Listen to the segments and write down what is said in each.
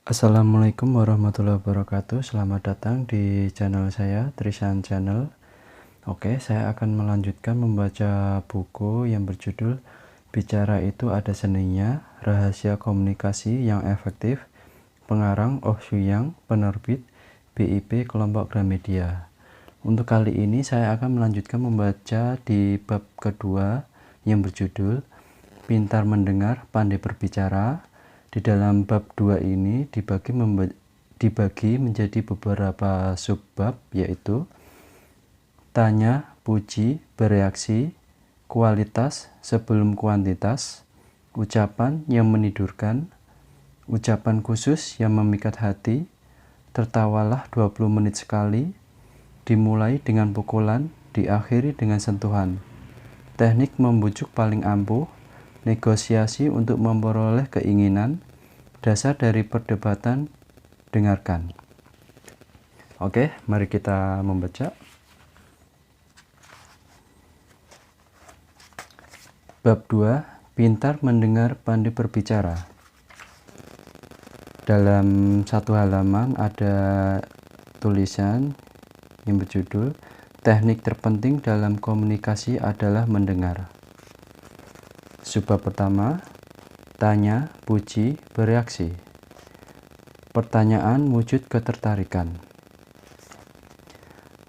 Assalamualaikum warahmatullahi wabarakatuh. Selamat datang di channel saya, Trisan Channel. Oke, saya akan melanjutkan membaca buku yang berjudul Bicara Itu Ada Seninya, Rahasia Komunikasi yang Efektif, pengarang Oh Suyang, penerbit BIP Kelompok Gramedia. Untuk kali ini saya akan melanjutkan membaca di bab kedua yang berjudul Pintar Mendengar, Pandai Berbicara. Di dalam bab 2 ini dibagi menjadi beberapa subbab, yaitu tanya, puji, bereaksi, kualitas sebelum kuantitas, ucapan yang menidurkan, ucapan khusus yang memikat hati, tertawalah 20 menit sekali, dimulai dengan pukulan, diakhiri dengan sentuhan, teknik membujuk paling ampuh, negosiasi untuk memperoleh keinginan, dasar dari perdebatan, dengarkan. Oke, mari kita membaca. Bab 2, Pintar Mendengar, Pandai Berbicara. Dalam satu halaman ada tulisan yang berjudul Teknik terpenting dalam komunikasi adalah mendengar. Subbab pertama, tanya, puji, bereaksi. Pertanyaan wujud ketertarikan.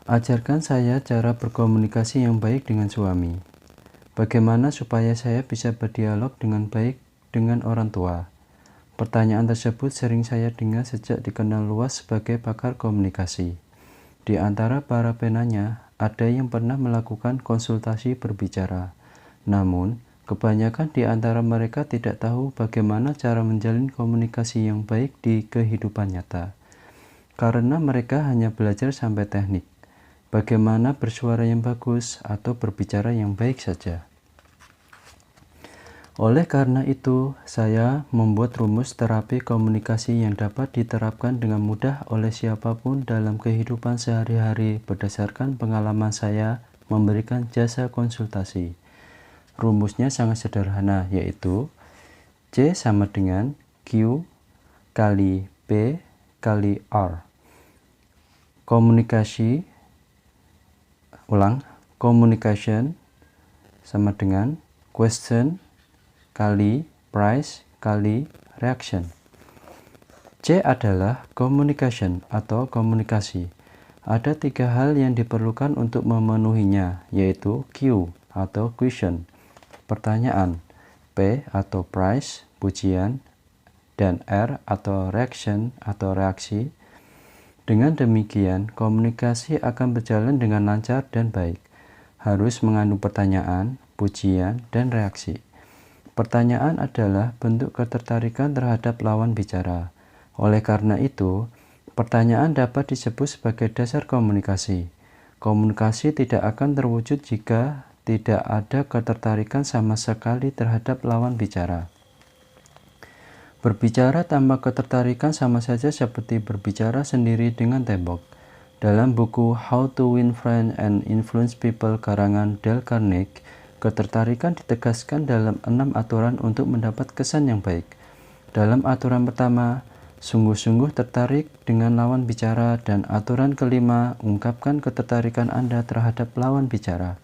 Ajarkan saya cara berkomunikasi yang baik dengan suami. Bagaimana supaya saya bisa berdialog dengan baik dengan orang tua? Pertanyaan tersebut sering saya dengar sejak dikenal luas sebagai pakar komunikasi. Di antara para penanya, ada yang pernah melakukan konsultasi berbicara. Namun, kebanyakan di antara mereka tidak tahu bagaimana cara menjalin komunikasi yang baik di kehidupan nyata. Karena mereka hanya belajar sampai teknik, bagaimana bersuara yang bagus atau berbicara yang baik saja. Oleh karena itu, saya membuat rumus terapi komunikasi yang dapat diterapkan dengan mudah oleh siapapun dalam kehidupan sehari-hari berdasarkan pengalaman saya memberikan jasa konsultasi. Rumusnya sangat sederhana, yaitu C sama dengan Q kali P kali R. Communication sama dengan question kali price kali reaction. C adalah communication atau komunikasi. Ada 3 hal yang diperlukan untuk memenuhinya, yaitu Q atau question, pertanyaan, P atau price, pujian, dan R atau reaction atau reaksi. Dengan demikian, komunikasi akan berjalan dengan lancar dan baik. Harus mengandung pertanyaan, pujian, dan reaksi. Pertanyaan adalah bentuk ketertarikan terhadap lawan bicara. Oleh karena itu, pertanyaan dapat disebut sebagai dasar komunikasi. Komunikasi tidak akan terwujud jika tidak ada ketertarikan sama sekali terhadap lawan bicara. Berbicara tanpa ketertarikan sama saja seperti berbicara sendiri dengan tembok. Dalam buku How to Win Friends and Influence People karangan Dale Carnegie, ketertarikan ditegaskan dalam 6 aturan untuk mendapat kesan yang baik. Dalam aturan pertama, sungguh-sungguh tertarik dengan lawan bicara, dan aturan kelima, ungkapkan ketertarikan Anda terhadap lawan bicara.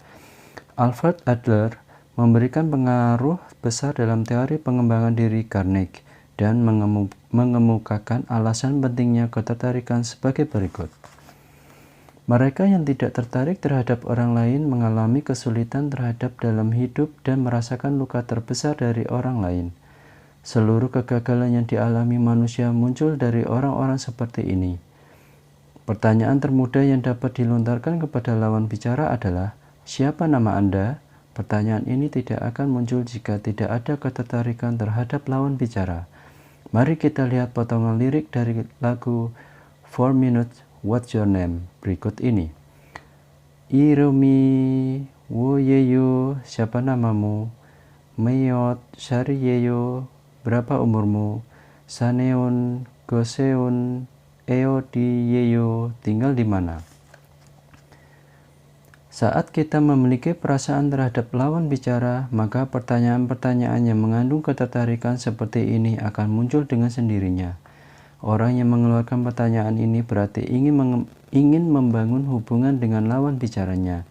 Alfred Adler memberikan pengaruh besar dalam teori pengembangan diri Carnegie dan mengemukakan alasan pentingnya ketertarikan sebagai berikut. Mereka yang tidak tertarik terhadap orang lain mengalami kesulitan terhadap dalam hidup dan merasakan luka terbesar dari orang lain. Seluruh kegagalan yang dialami manusia muncul dari orang-orang seperti ini. Pertanyaan termudah yang dapat dilontarkan kepada lawan bicara adalah, siapa nama Anda? Pertanyaan ini tidak akan muncul jika tidak ada ketertarikan terhadap lawan bicara. Mari kita lihat potongan lirik dari lagu 4 Minutes What's Your Name berikut ini. Iromi Woyeyo, siapa namamu? Meyot Shariyeyo, berapa umurmu? Saneon Goseon Eodiyeyo, tinggal di mana? Saat kita memiliki perasaan terhadap lawan bicara, maka pertanyaan-pertanyaan yang mengandung ketertarikan seperti ini akan muncul dengan sendirinya. Orang yang mengeluarkan pertanyaan ini berarti ingin membangun hubungan dengan lawan bicaranya.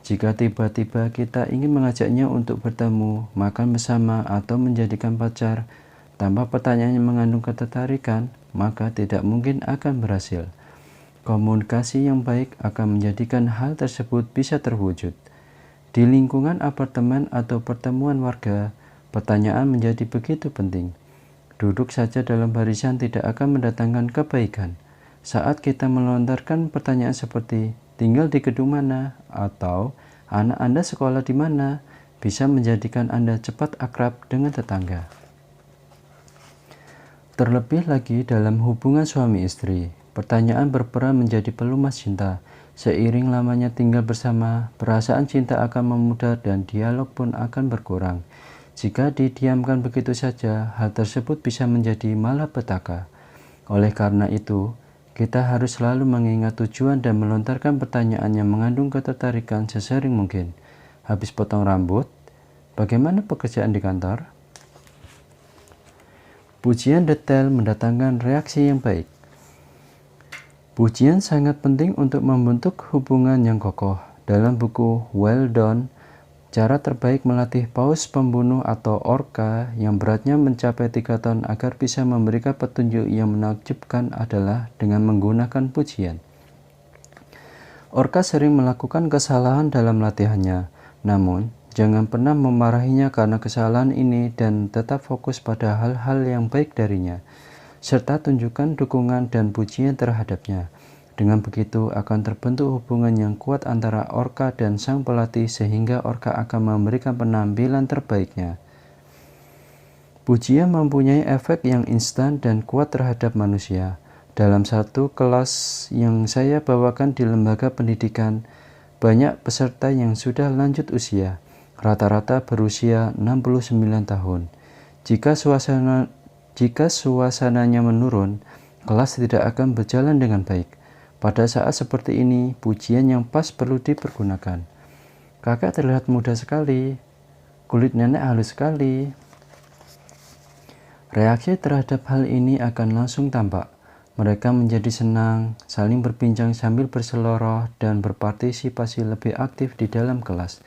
Jika tiba-tiba kita ingin mengajaknya untuk bertemu, makan bersama, atau menjadikan pacar, tanpa pertanyaan yang mengandung ketertarikan, maka tidak mungkin akan berhasil. Komunikasi yang baik akan menjadikan hal tersebut bisa terwujud. Di lingkungan apartemen atau pertemuan warga, pertanyaan menjadi begitu penting. Duduk saja dalam barisan tidak akan mendatangkan kebaikan. Saat kita melontarkan pertanyaan seperti, tinggal di gedung mana? Atau, anak Anda sekolah di mana? Bisa menjadikan Anda cepat akrab dengan tetangga. Terlebih lagi dalam hubungan suami istri, pertanyaan berperan menjadi pelumas cinta. Seiring lamanya tinggal bersama, perasaan cinta akan memudar dan dialog pun akan berkurang. Jika didiamkan begitu saja, hal tersebut bisa menjadi malapetaka. Oleh karena itu, kita harus selalu mengingat tujuan dan melontarkan pertanyaan yang mengandung ketertarikan sesering mungkin. Habis potong rambut, bagaimana pekerjaan di kantor? Pujian detail mendatangkan reaksi yang baik. Pujian sangat penting untuk membentuk hubungan yang kokoh. Dalam buku Well Done, cara terbaik melatih paus pembunuh atau orca yang beratnya mencapai 3 ton agar bisa memberikan petunjuk yang menakjubkan adalah dengan menggunakan pujian. Orca sering melakukan kesalahan dalam latihannya, namun jangan pernah memarahinya karena kesalahan ini dan tetap fokus pada hal-hal yang baik darinya, serta tunjukkan dukungan dan pujian terhadapnya. Dengan begitu akan terbentuk hubungan yang kuat antara orca dan sang pelatih sehingga orca akan memberikan penampilan terbaiknya. Pujian mempunyai efek yang instan dan kuat terhadap manusia. Dalam satu kelas yang saya bawakan di lembaga pendidikan, banyak peserta yang sudah lanjut usia, rata-rata berusia 69 tahun. Jika suasananya menurun, kelas tidak akan berjalan dengan baik. Pada saat seperti ini, pujian yang pas perlu dipergunakan. Kakak terlihat muda sekali, kulit nenek halus sekali. Reaksi terhadap hal ini akan langsung tampak. Mereka menjadi senang, saling berbincang sambil berseloroh, dan berpartisipasi lebih aktif di dalam kelas.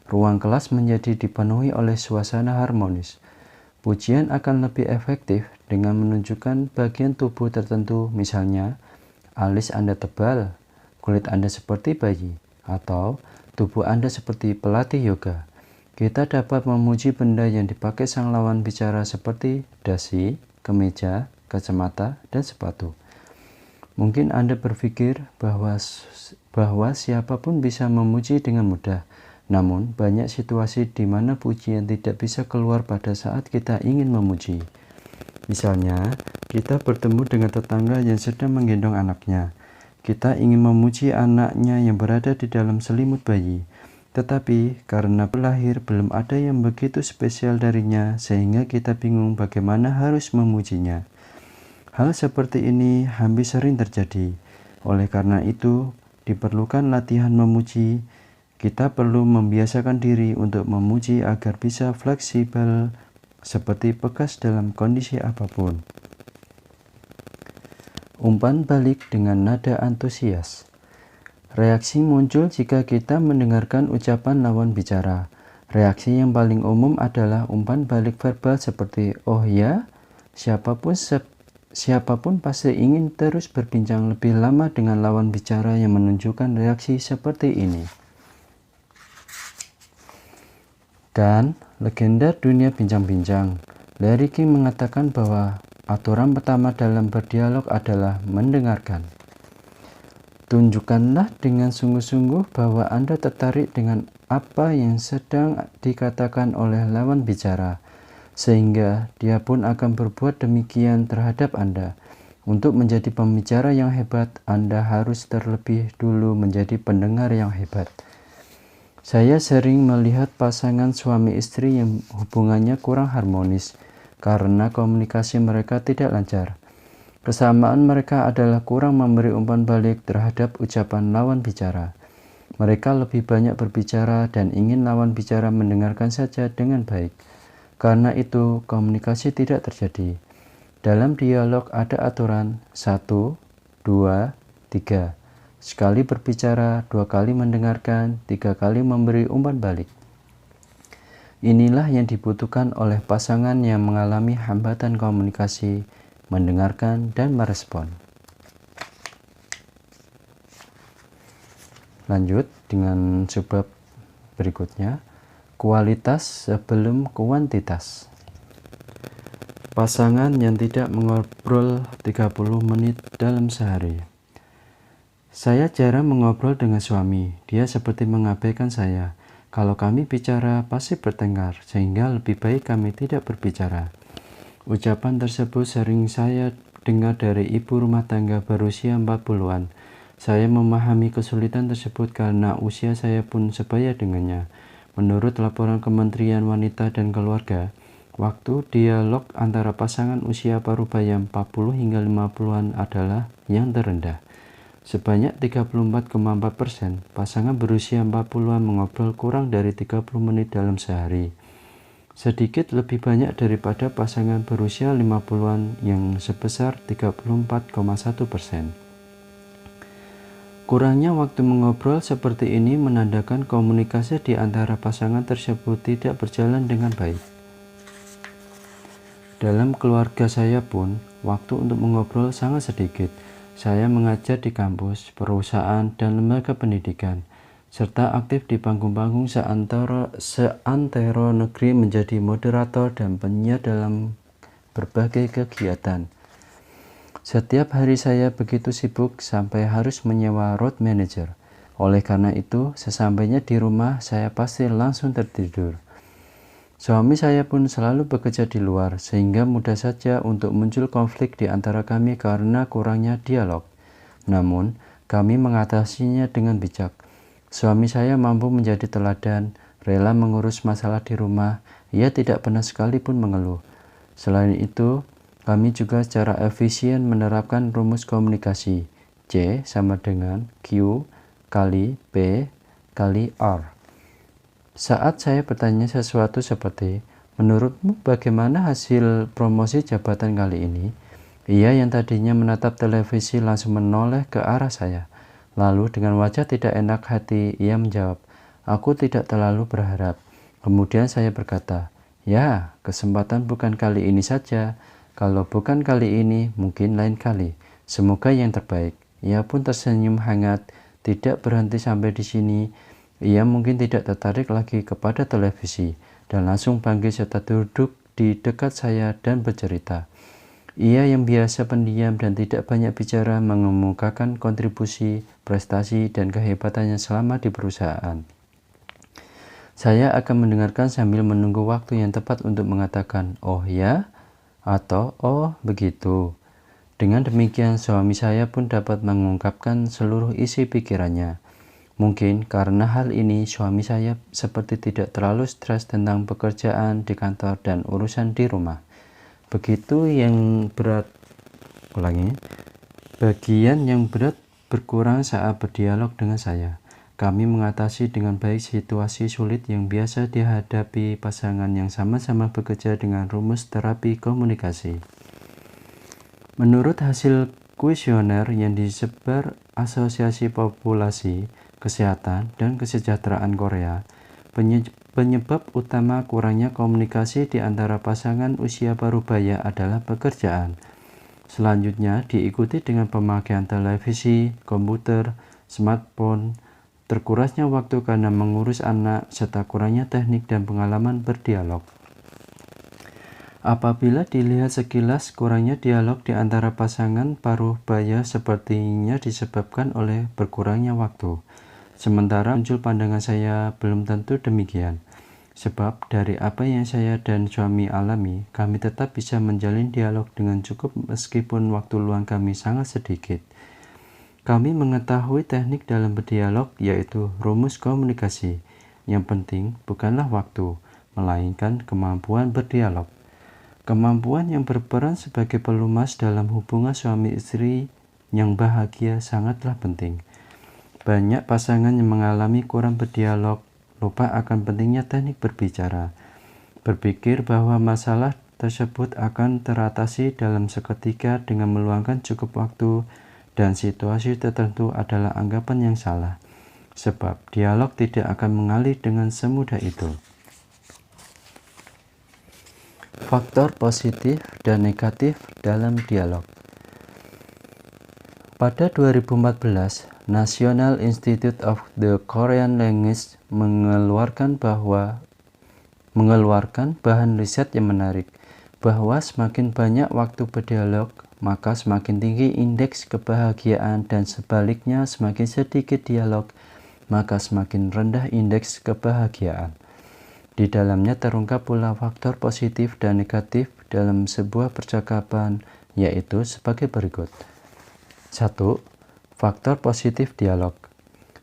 Ruang kelas menjadi dipenuhi oleh suasana harmonis. Pujian akan lebih efektif dengan menunjukkan bagian tubuh tertentu, misalnya, alis Anda tebal, kulit Anda seperti bayi, atau tubuh Anda seperti pelatih yoga. Kita dapat memuji benda yang dipakai sang lawan bicara seperti dasi, kemeja, kacamata, dan sepatu. Mungkin Anda berpikir bahwa siapapun bisa memuji dengan mudah, namun banyak situasi di mana pujian tidak bisa keluar pada saat kita ingin memuji. Misalnya, kita bertemu dengan tetangga yang sedang menggendong anaknya. Kita ingin memuji anaknya yang berada di dalam selimut bayi. Tetapi, karena lahir belum ada yang begitu spesial darinya, sehingga kita bingung bagaimana harus memujinya. Hal seperti ini hampir sering terjadi. Oleh karena itu, diperlukan latihan memuji. Kita perlu membiasakan diri untuk memuji agar bisa fleksibel, seperti bekas dalam kondisi apapun. Umpan balik dengan nada antusias. Reaksi muncul jika kita mendengarkan ucapan lawan bicara. Reaksi yang paling umum adalah umpan balik verbal seperti "oh ya". Siapapun pasti ingin terus berbincang lebih lama dengan lawan bicara yang menunjukkan reaksi seperti ini. Dan legenda dunia bincang-bincang, Larry King mengatakan bahwa aturan pertama dalam berdialog adalah mendengarkan. Tunjukkanlah dengan sungguh-sungguh bahwa Anda tertarik dengan apa yang sedang dikatakan oleh lawan bicara, sehingga dia pun akan berbuat demikian terhadap Anda. Untuk menjadi pembicara yang hebat, Anda harus terlebih dulu menjadi pendengar yang hebat. Saya sering melihat pasangan suami istri yang hubungannya kurang harmonis karena komunikasi mereka tidak lancar. Kesamaan mereka adalah kurang memberi umpan balik terhadap ucapan lawan bicara. Mereka lebih banyak berbicara dan ingin lawan bicara mendengarkan saja dengan baik. Karena itu, komunikasi tidak terjadi. Dalam dialog ada aturan 1, 2, 3. Sekali berbicara, 2 kali mendengarkan, 3 kali memberi umpan balik. Inilah yang dibutuhkan oleh pasangan yang mengalami hambatan komunikasi, mendengarkan, dan merespon. Lanjut dengan subbab berikutnya, kualitas sebelum kuantitas. Pasangan yang tidak mengobrol 30 menit dalam sehari. Saya jarang mengobrol dengan suami, dia seperti mengabaikan saya. Kalau kami bicara pasti bertengkar, sehingga lebih baik kami tidak berbicara. Ucapan tersebut sering saya dengar dari ibu rumah tangga berusia 40-an. Saya memahami kesulitan tersebut karena usia saya pun sebaya dengannya. Menurut laporan Kementerian Wanita dan Keluarga, waktu dialog antara pasangan usia parubaya 40 hingga 50-an adalah yang terendah. Sebanyak 34,4% pasangan berusia 40-an mengobrol kurang dari 30 menit dalam sehari. Sedikit lebih banyak daripada pasangan berusia 50-an yang sebesar 34,1%. Kurangnya waktu mengobrol seperti ini menandakan komunikasi di antara pasangan tersebut tidak berjalan dengan baik. Dalam keluarga saya pun, waktu untuk mengobrol sangat sedikit. Saya mengajar di kampus, perusahaan, dan lembaga pendidikan, serta aktif di panggung-panggung seantero negeri menjadi moderator dan penyiar dalam berbagai kegiatan. Setiap hari saya begitu sibuk sampai harus menyewa road manager. Oleh karena itu, sesampainya di rumah saya pasti langsung tertidur. Suami saya pun selalu bekerja di luar, sehingga mudah saja untuk muncul konflik di antara kami karena kurangnya dialog. Namun, kami mengatasinya dengan bijak. Suami saya mampu menjadi teladan, rela mengurus masalah di rumah, ia tidak pernah sekalipun mengeluh. Selain itu, kami juga secara efisien menerapkan rumus komunikasi C sama dengan Q kali P kali R. Saat saya bertanya sesuatu seperti, menurutmu bagaimana hasil promosi jabatan kali ini? Ia yang tadinya menatap televisi langsung menoleh ke arah saya. Lalu dengan wajah tidak enak hati, ia menjawab, aku tidak terlalu berharap. Kemudian saya berkata, ya, kesempatan bukan kali ini saja. Kalau bukan kali ini, mungkin lain kali. Semoga yang terbaik. Ia pun tersenyum hangat, tidak berhenti sampai di sini. Ia mungkin tidak tertarik lagi kepada televisi, dan langsung bangkit serta duduk di dekat saya dan bercerita. Ia yang biasa pendiam dan tidak banyak bicara mengemukakan kontribusi, prestasi, dan kehebatannya selama di perusahaan. Saya akan mendengarkan sambil menunggu waktu yang tepat untuk mengatakan, oh ya, atau oh begitu. Dengan demikian suami saya pun dapat mengungkapkan seluruh isi pikirannya. Mungkin karena hal ini suami saya seperti tidak terlalu stres tentang pekerjaan di kantor dan urusan di rumah. Bagian yang berat berkurang saat berdialog dengan saya. Kami mengatasi dengan baik situasi sulit yang biasa dihadapi pasangan yang sama-sama bekerja dengan rumus terapi komunikasi. Menurut hasil kuesioner yang disebar Asosiasi Populasi, Kesehatan, dan Kesejahteraan Korea, penyebab utama kurangnya komunikasi di antara pasangan usia parubaya adalah pekerjaan. Selanjutnya diikuti dengan pemakaian televisi, komputer, smartphone, terkurasnya waktu karena mengurus anak, serta kurangnya teknik dan pengalaman berdialog. Apabila dilihat sekilas, kurangnya dialog di antara pasangan parubaya sepertinya disebabkan oleh berkurangnya waktu. Sementara muncul pandangan saya belum tentu demikian. Sebab dari apa yang saya dan suami alami, kami tetap bisa menjalin dialog dengan cukup meskipun waktu luang kami sangat sedikit. Kami mengetahui teknik dalam berdialog, yaitu rumus komunikasi. Yang penting bukanlah waktu, melainkan kemampuan berdialog. Kemampuan yang berperan sebagai pelumas dalam hubungan suami istri yang bahagia sangatlah penting. Banyak pasangan yang mengalami kurang berdialog, lupa akan pentingnya teknik berbicara. Berpikir bahwa masalah tersebut akan teratasi dalam seketika dengan meluangkan cukup waktu, dan situasi tertentu adalah anggapan yang salah, sebab dialog tidak akan mengalir dengan semudah itu. Faktor positif dan negatif dalam dialog. Pada 2014, National Institute of the Korean Language mengeluarkan bahan riset yang menarik, bahwa semakin banyak waktu berdialog, maka semakin tinggi indeks kebahagiaan, dan sebaliknya semakin sedikit dialog, maka semakin rendah indeks kebahagiaan. Di dalamnya terungkap pula faktor positif dan negatif dalam sebuah percakapan, yaitu sebagai berikut. 1. Faktor positif dialog.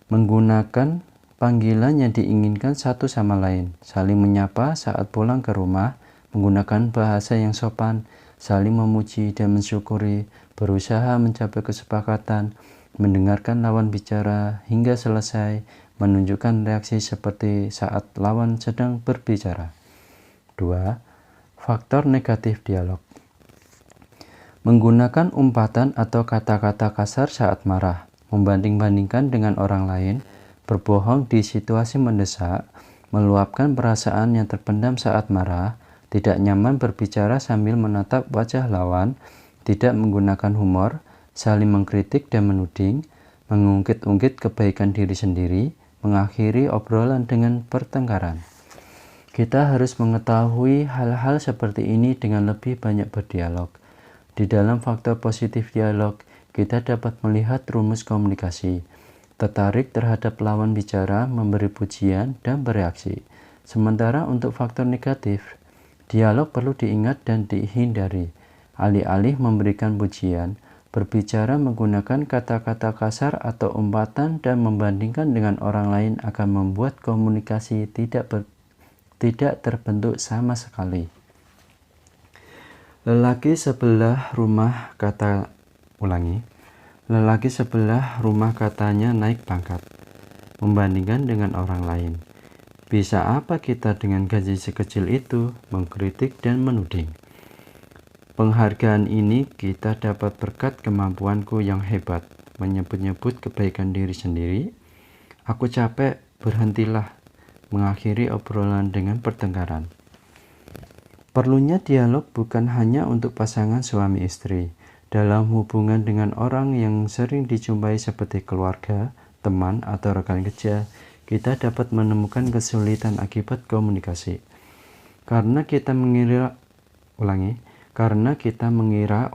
Menggunakan panggilan yang diinginkan satu sama lain, saling menyapa saat pulang ke rumah, menggunakan bahasa yang sopan, saling memuji dan mensyukuri, berusaha mencapai kesepakatan, mendengarkan lawan bicara hingga selesai, menunjukkan reaksi seperti saat lawan sedang berbicara. 2. Faktor negatif dialog. Menggunakan umpatan atau kata-kata kasar saat marah, membanding-bandingkan dengan orang lain, berbohong di situasi mendesak, meluapkan perasaan yang terpendam saat marah, tidak nyaman berbicara sambil menatap wajah lawan, tidak menggunakan humor, saling mengkritik dan menuding, mengungkit-ungkit kebaikan diri sendiri, mengakhiri obrolan dengan pertengkaran. Kita harus mengetahui hal-hal seperti ini dengan lebih banyak berdialog. Di dalam faktor positif dialog, kita dapat melihat rumus komunikasi, tertarik terhadap lawan bicara, memberi pujian, dan bereaksi. Sementara untuk faktor negatif, dialog perlu diingat dan dihindari. Alih-alih memberikan pujian, berbicara menggunakan kata-kata kasar atau umpatan dan membandingkan dengan orang lain akan membuat komunikasi tidak terbentuk sama sekali. Lelaki sebelah rumah katanya naik pangkat, membandingkan dengan orang lain. Bisa apa kita dengan gaji sekecil itu? Mengkritik dan menuding. Penghargaan ini kita dapat berkat kemampuanku yang hebat, menyebut-nyebut kebaikan diri sendiri. Aku capek, berhentilah, mengakhiri obrolan dengan pertengkaran. Perlunya dialog bukan hanya untuk pasangan suami istri. Dalam hubungan dengan orang yang sering dijumpai seperti keluarga, teman, atau rekan kerja, kita dapat menemukan kesulitan akibat komunikasi. Karena kita mengira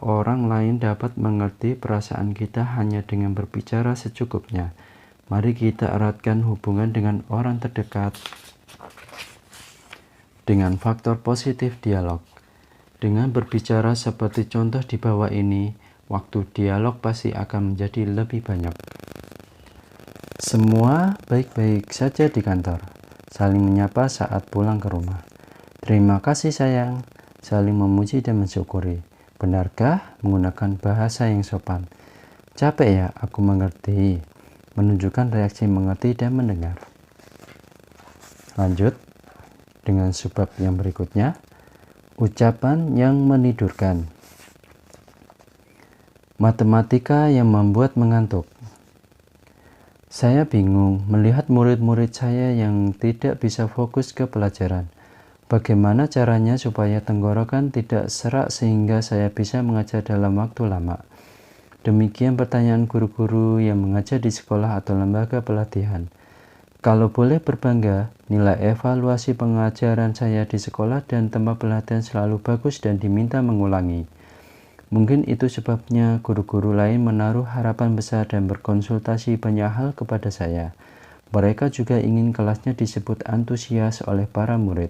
orang lain dapat mengerti perasaan kita hanya dengan berbicara secukupnya. Mari kita eratkan hubungan dengan orang terdekat dengan faktor positif dialog. Dengan berbicara seperti contoh di bawah ini, waktu dialog pasti akan menjadi lebih banyak. Semua baik-baik saja di kantor, saling menyapa saat pulang ke rumah. Terima kasih sayang, saling memuji dan mensyukuri. Benarkah menggunakan bahasa yang sopan? Capek ya, aku mengerti. Menunjukkan reaksi mengerti dan mendengar. Lanjut dengan subbab yang berikutnya, ucapan yang menidurkan. Matematika yang membuat mengantuk. Saya bingung melihat murid-murid saya yang tidak bisa fokus ke pelajaran. Bagaimana caranya supaya tenggorokan tidak serak sehingga saya bisa mengajar dalam waktu lama? Demikian pertanyaan guru-guru yang mengajar di sekolah atau lembaga pelatihan. Kalau boleh berbangga, nilai evaluasi pengajaran saya di sekolah dan tempat pelatihan selalu bagus dan diminta mengulangi. Mungkin itu sebabnya guru-guru lain menaruh harapan besar dan berkonsultasi banyak hal kepada saya. Mereka juga ingin kelasnya disebut antusias oleh para murid.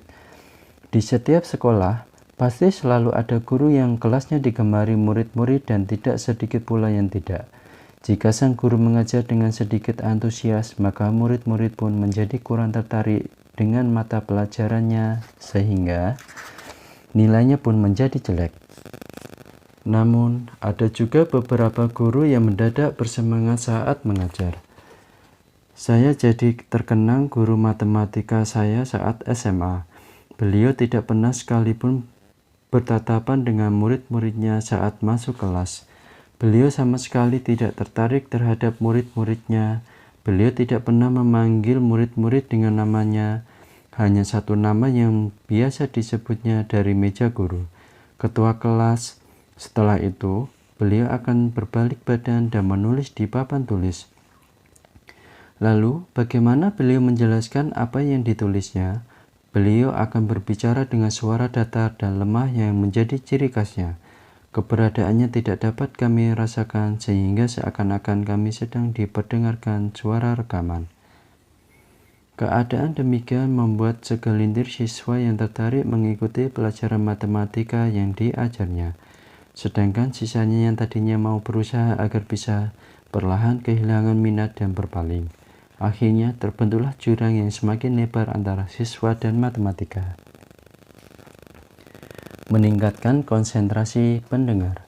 Di setiap sekolah, pasti selalu ada guru yang kelasnya digemari murid-murid dan tidak sedikit pula yang tidak. Jika sang guru mengajar dengan sedikit antusias, maka murid-murid pun menjadi kurang tertarik dengan mata pelajarannya sehingga nilainya pun menjadi jelek. Namun, ada juga beberapa guru yang mendadak bersemangat saat mengajar. Saya jadi terkenang guru matematika saya saat SMA. Beliau tidak pernah sekalipun bertatapan dengan murid-muridnya saat masuk kelas. Beliau sama sekali tidak tertarik terhadap murid-muridnya. Beliau tidak pernah memanggil murid-murid dengan namanya, hanya satu nama yang biasa disebutnya dari meja guru, ketua kelas. Setelah itu, beliau akan berbalik badan dan menulis di papan tulis. Lalu, bagaimana beliau menjelaskan apa yang ditulisnya? Beliau akan berbicara dengan suara datar dan lemah yang menjadi ciri khasnya. Keberadaannya tidak dapat kami rasakan sehingga seakan-akan kami sedang diperdengarkan suara rekaman. Keadaan demikian membuat segelintir siswa yang tertarik mengikuti pelajaran matematika yang diajarnya. Sedangkan sisanya yang tadinya mau berusaha agar bisa perlahan kehilangan minat dan berpaling. Akhirnya terbentuklah jurang yang semakin lebar antara siswa dan matematika. Meningkatkan konsentrasi pendengar.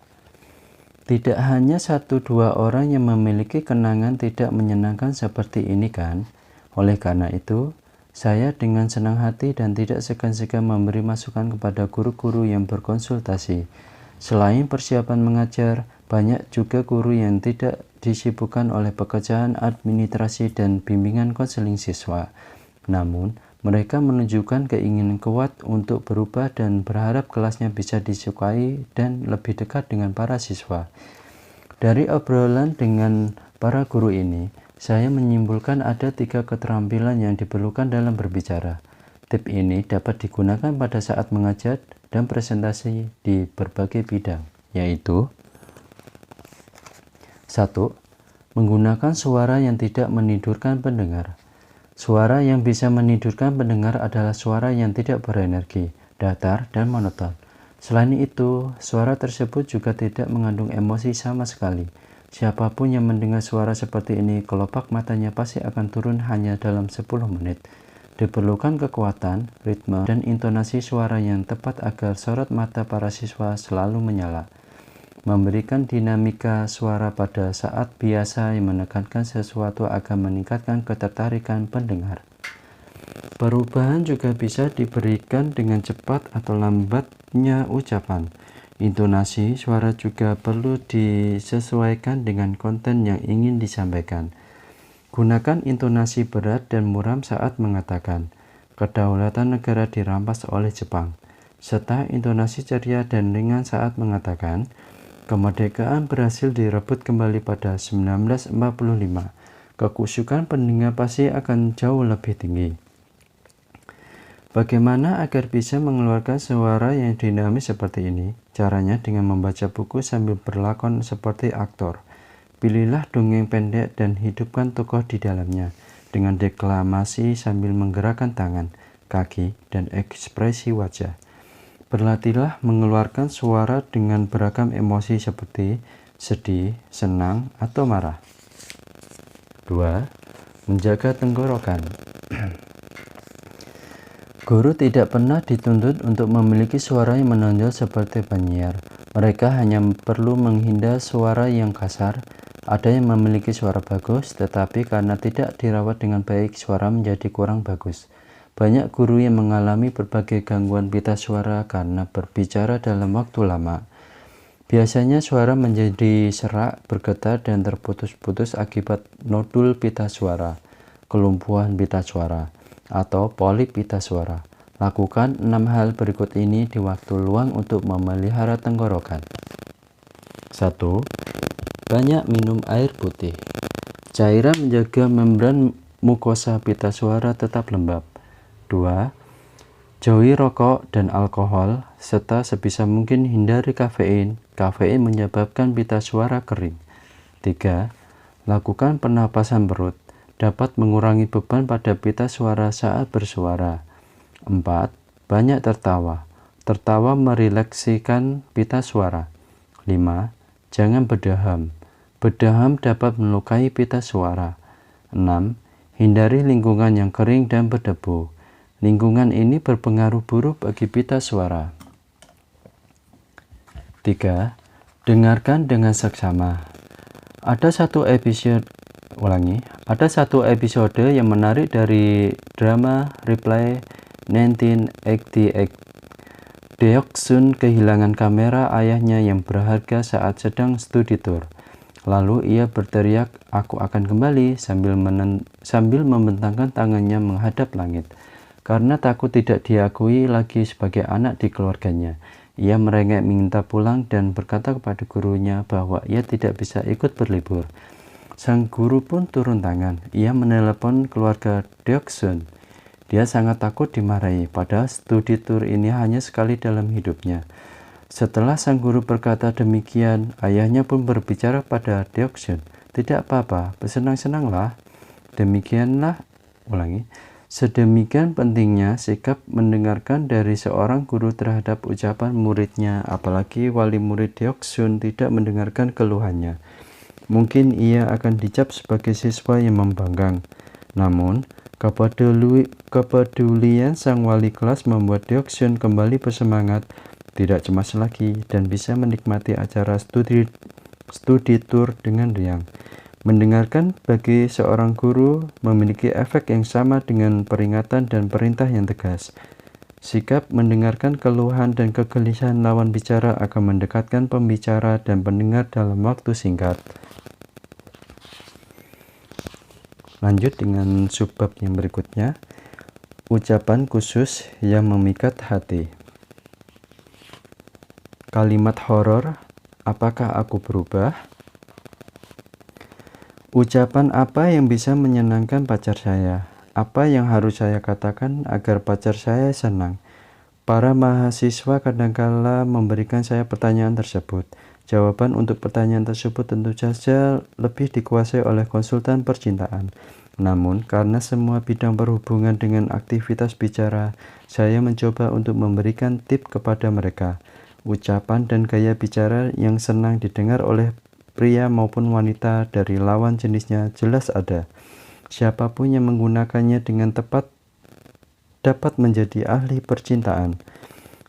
Tidak hanya 1-2 orang yang memiliki kenangan tidak menyenangkan seperti ini kan? Oleh karena itu, saya dengan senang hati dan tidak segan-segan memberi masukan kepada guru-guru yang berkonsultasi. Selain persiapan mengajar, banyak juga guru yang tidak disibukkan oleh pekerjaan administrasi dan bimbingan konseling siswa. Namun, mereka menunjukkan keinginan kuat untuk berubah dan berharap kelasnya bisa disukai dan lebih dekat dengan para siswa. Dari obrolan dengan para guru ini, saya menyimpulkan ada 3 keterampilan yang diperlukan dalam berbicara. Tip ini dapat digunakan pada saat mengajar dan presentasi di berbagai bidang, yaitu 1. Menggunakan suara yang tidak menidurkan pendengar. Suara yang bisa menidurkan pendengar adalah suara yang tidak berenergi, datar, dan monoton. Selain itu, suara tersebut juga tidak mengandung emosi sama sekali. Siapapun yang mendengar suara seperti ini, kelopak matanya pasti akan turun hanya dalam 10 menit. Diperlukan kekuatan, ritme, dan intonasi suara yang tepat agar sorot mata para siswa selalu menyala. Memberikan dinamika suara pada saat biasa yang menekankan sesuatu akan meningkatkan ketertarikan pendengar. Perubahan juga bisa diberikan dengan cepat atau lambatnya ucapan. Intonasi suara juga perlu disesuaikan dengan konten yang ingin disampaikan. Gunakan intonasi berat dan muram saat mengatakan, "Kedaulatan negara dirampas oleh Jepang," serta intonasi ceria dan ringan saat mengatakan, "Kemerdekaan berhasil direbut kembali pada 1945. Kekusukan pendengar pasti akan jauh lebih tinggi. Bagaimana agar bisa mengeluarkan suara yang dinamis seperti ini? Caranya dengan membaca buku sambil berlakon seperti aktor. Pilihlah dongeng pendek dan hidupkan tokoh di dalamnya dengan deklamasi sambil menggerakkan tangan, kaki, dan ekspresi wajah. Berlatihlah mengeluarkan suara dengan beragam emosi seperti sedih, senang, atau marah. 2. Menjaga tenggorokan. Guru tidak pernah dituntut untuk memiliki suara yang menonjol seperti penyiar. Mereka hanya perlu menghindar suara yang kasar. Ada yang memiliki suara bagus, tetapi karena tidak dirawat dengan baik, suara menjadi kurang bagus. Banyak guru yang mengalami berbagai gangguan pita suara karena berbicara dalam waktu lama. Biasanya suara menjadi serak, bergetar, dan terputus-putus akibat nodul pita suara, kelumpuhan pita suara, atau polip pita suara. Lakukan 6 hal berikut ini di waktu luang untuk memelihara tenggorokan. 1. Banyak minum air putih. Cairan menjaga membran mukosa pita suara tetap lembab. 2. Jauhi rokok dan alkohol, serta sebisa mungkin hindari kafein. Kafein menyebabkan pita suara kering. 3. Lakukan pernapasan perut. Dapat mengurangi beban pada pita suara saat bersuara. 4. Banyak tertawa. Tertawa merilekskan pita suara. 5. Jangan berdaham. Berdaham dapat melukai pita suara. 6. Hindari lingkungan yang kering dan berdebu. Lingkungan ini berpengaruh buruk bagi pita suara. 3. Dengarkan dengan seksama. Ada satu episode yang menarik dari drama Reply 1988. Deoksun kehilangan kamera ayahnya yang berharga saat sedang studi tour. Lalu ia berteriak, "Aku akan kembali," sambil membentangkan tangannya menghadap langit. Karena takut tidak diakui lagi sebagai anak di keluarganya, ia merengek minta pulang dan berkata kepada gurunya bahwa ia tidak bisa ikut berlibur. Sang guru pun turun tangan. Ia menelepon keluarga Deoksun. Dia sangat takut dimarahi, padahal studi tour ini hanya sekali dalam hidupnya. Setelah sang guru berkata demikian, ayahnya pun berbicara pada Deoksun. "Tidak apa-apa, bersenang-senanglah." Sedemikian pentingnya sikap mendengarkan dari seorang guru terhadap ucapan muridnya, apalagi wali murid Deoksun tidak mendengarkan keluhannya. Mungkin ia akan dicap sebagai siswa yang membangkang. Namun, kepedulian sang wali kelas membuat Deoksun kembali bersemangat, tidak cemas lagi, dan bisa menikmati acara studi tour dengan riang. Mendengarkan bagi seorang guru memiliki efek yang sama dengan peringatan dan perintah yang tegas. Sikap mendengarkan keluhan dan kegelisahan lawan bicara akan mendekatkan pembicara dan pendengar dalam waktu singkat. Lanjut dengan subbab yang berikutnya, ucapan khusus yang memikat hati. Kalimat horor, apakah aku berubah? Ucapan apa yang bisa menyenangkan pacar saya? Apa yang harus saya katakan agar pacar saya senang? Para mahasiswa kadangkala memberikan saya pertanyaan tersebut. Jawaban untuk pertanyaan tersebut tentu saja lebih dikuasai oleh konsultan percintaan. Namun, karena semua bidang berhubungan dengan aktivitas bicara, saya mencoba untuk memberikan tip kepada mereka. Ucapan dan gaya bicara yang senang didengar oleh pria maupun wanita dari lawan jenisnya jelas ada. Siapapun yang menggunakannya dengan tepat dapat menjadi ahli percintaan.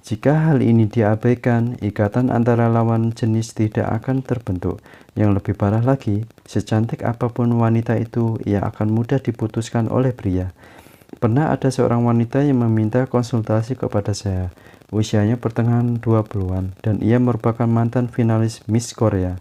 Jika hal ini diabaikan, ikatan antara lawan jenis tidak akan terbentuk. Yang lebih parah lagi, secantik apapun wanita itu, ia akan mudah diputuskan oleh pria. Pernah ada seorang wanita yang meminta konsultasi kepada saya. Usianya pertengahan 20-an, dan ia merupakan mantan finalis Miss Korea.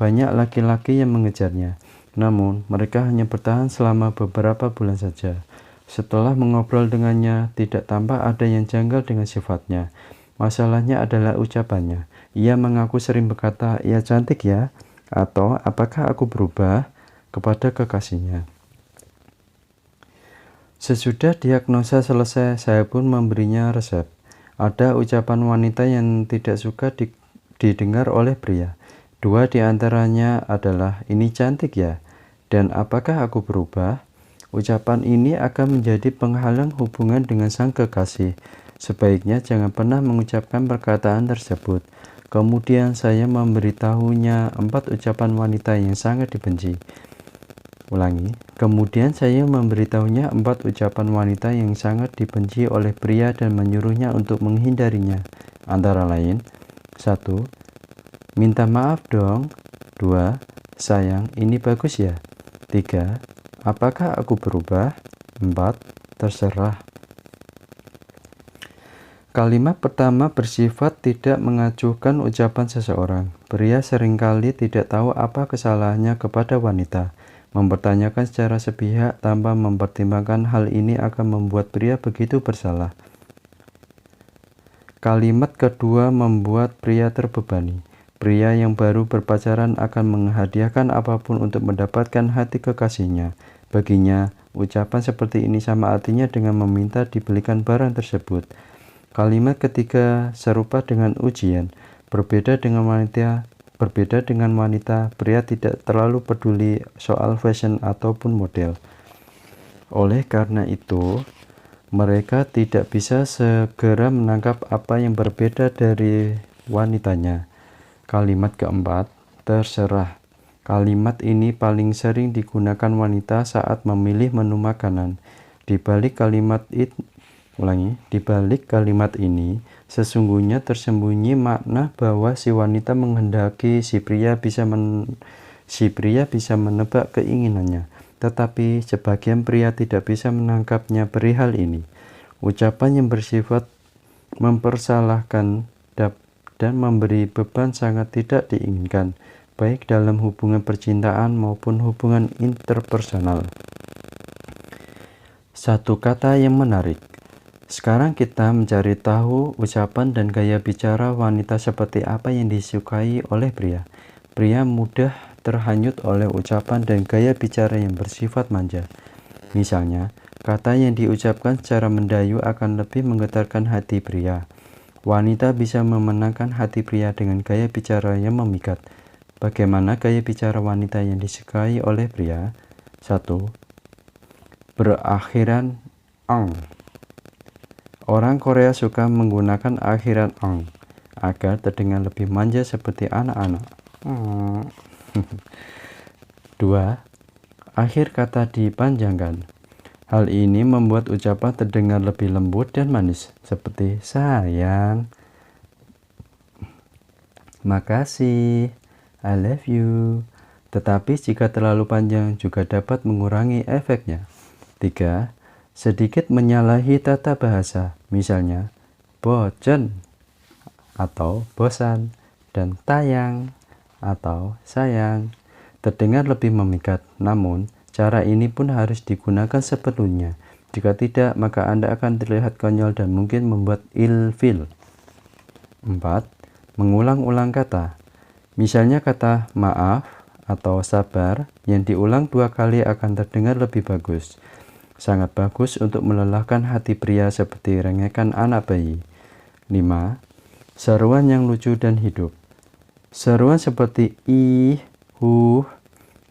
Banyak laki-laki yang mengejarnya, namun mereka hanya bertahan selama beberapa bulan saja. Setelah mengobrol dengannya, tidak tampak ada yang janggal dengan sifatnya. Masalahnya adalah ucapannya. Ia mengaku sering berkata, "Ia cantik ya," atau "Apakah aku berubah?" kepada kekasihnya. Sesudah diagnosa selesai, saya pun memberinya resep. Ada ucapan wanita yang tidak suka didengar oleh pria. 2 di antaranya adalah, "Ini cantik ya," dan "Apakah aku berubah?" Ucapan ini akan menjadi penghalang hubungan dengan sang kekasih. Sebaiknya jangan pernah mengucapkan perkataan tersebut. Kemudian saya memberitahunya 4 ucapan wanita yang sangat dibenci. Kemudian saya memberitahunya 4 ucapan wanita yang sangat dibenci oleh pria dan menyuruhnya untuk menghindarinya. Antara lain, 1. "Minta maaf dong." 2. "Sayang, ini bagus ya." 3. "Apakah aku berubah?" 4. "Terserah." Kalimat pertama bersifat tidak mengacuhkan ucapan seseorang. Pria seringkali tidak tahu apa kesalahannya kepada wanita. Mempertanyakan secara sepihak tanpa mempertimbangkan hal ini akan membuat pria begitu bersalah. Kalimat kedua membuat pria terbebani. Pria yang baru berpacaran akan menghadiahkan apapun untuk mendapatkan hati kekasihnya. Baginya, ucapan seperti ini sama artinya dengan meminta dibelikan barang tersebut. Kalimat ketiga serupa dengan ujian. Berbeda dengan wanita, pria tidak terlalu peduli soal fashion ataupun model. Oleh karena itu, mereka tidak bisa segera menangkap apa yang berbeda dari wanitanya. Kalimat keempat, terserah. Kalimat ini paling sering digunakan wanita saat memilih menu makanan. Di balik kalimat ini, sesungguhnya tersembunyi makna bahwa si wanita menghendaki si pria bisa menebak keinginannya. Tetapi sebagian pria tidak bisa menangkapnya perihal ini. Ucapan yang bersifat mempersalahkan, dan memberi beban sangat tidak diinginkan, baik dalam hubungan percintaan maupun hubungan interpersonal. Satu kata yang menarik. Sekarang kita mencari tahu ucapan dan gaya bicara wanita seperti apa yang disukai oleh pria. Pria mudah terhanyut oleh ucapan dan gaya bicara yang bersifat manja. Misalnya, kata yang diucapkan secara mendayu akan lebih menggetarkan hati pria. Wanita bisa memenangkan hati pria dengan gaya bicara yang memikat. Bagaimana gaya bicara wanita yang disukai oleh pria? 1. Berakhiran ang. Orang Korea suka menggunakan akhiran ang agar terdengar lebih manja seperti anak-anak. 2. Akhir kata dipanjangkan. Hal ini membuat ucapan terdengar lebih lembut dan manis, seperti sayang, makasih, I love you. Tetapi jika terlalu panjang juga dapat mengurangi efeknya. 3. Sedikit menyalahi tata bahasa, misalnya bojen atau bosan, dan tayang atau sayang. Terdengar lebih memikat, namun cara ini pun harus digunakan sepenuhnya. Jika tidak, maka Anda akan terlihat konyol dan mungkin membuat ilfil. 4. Mengulang-ulang kata. Misalnya kata maaf atau sabar yang diulang 2 kali akan terdengar lebih bagus. Sangat bagus untuk melelahkan hati pria seperti rengekan anak bayi. 5. Seruan yang lucu dan hidup. Seruan seperti ih,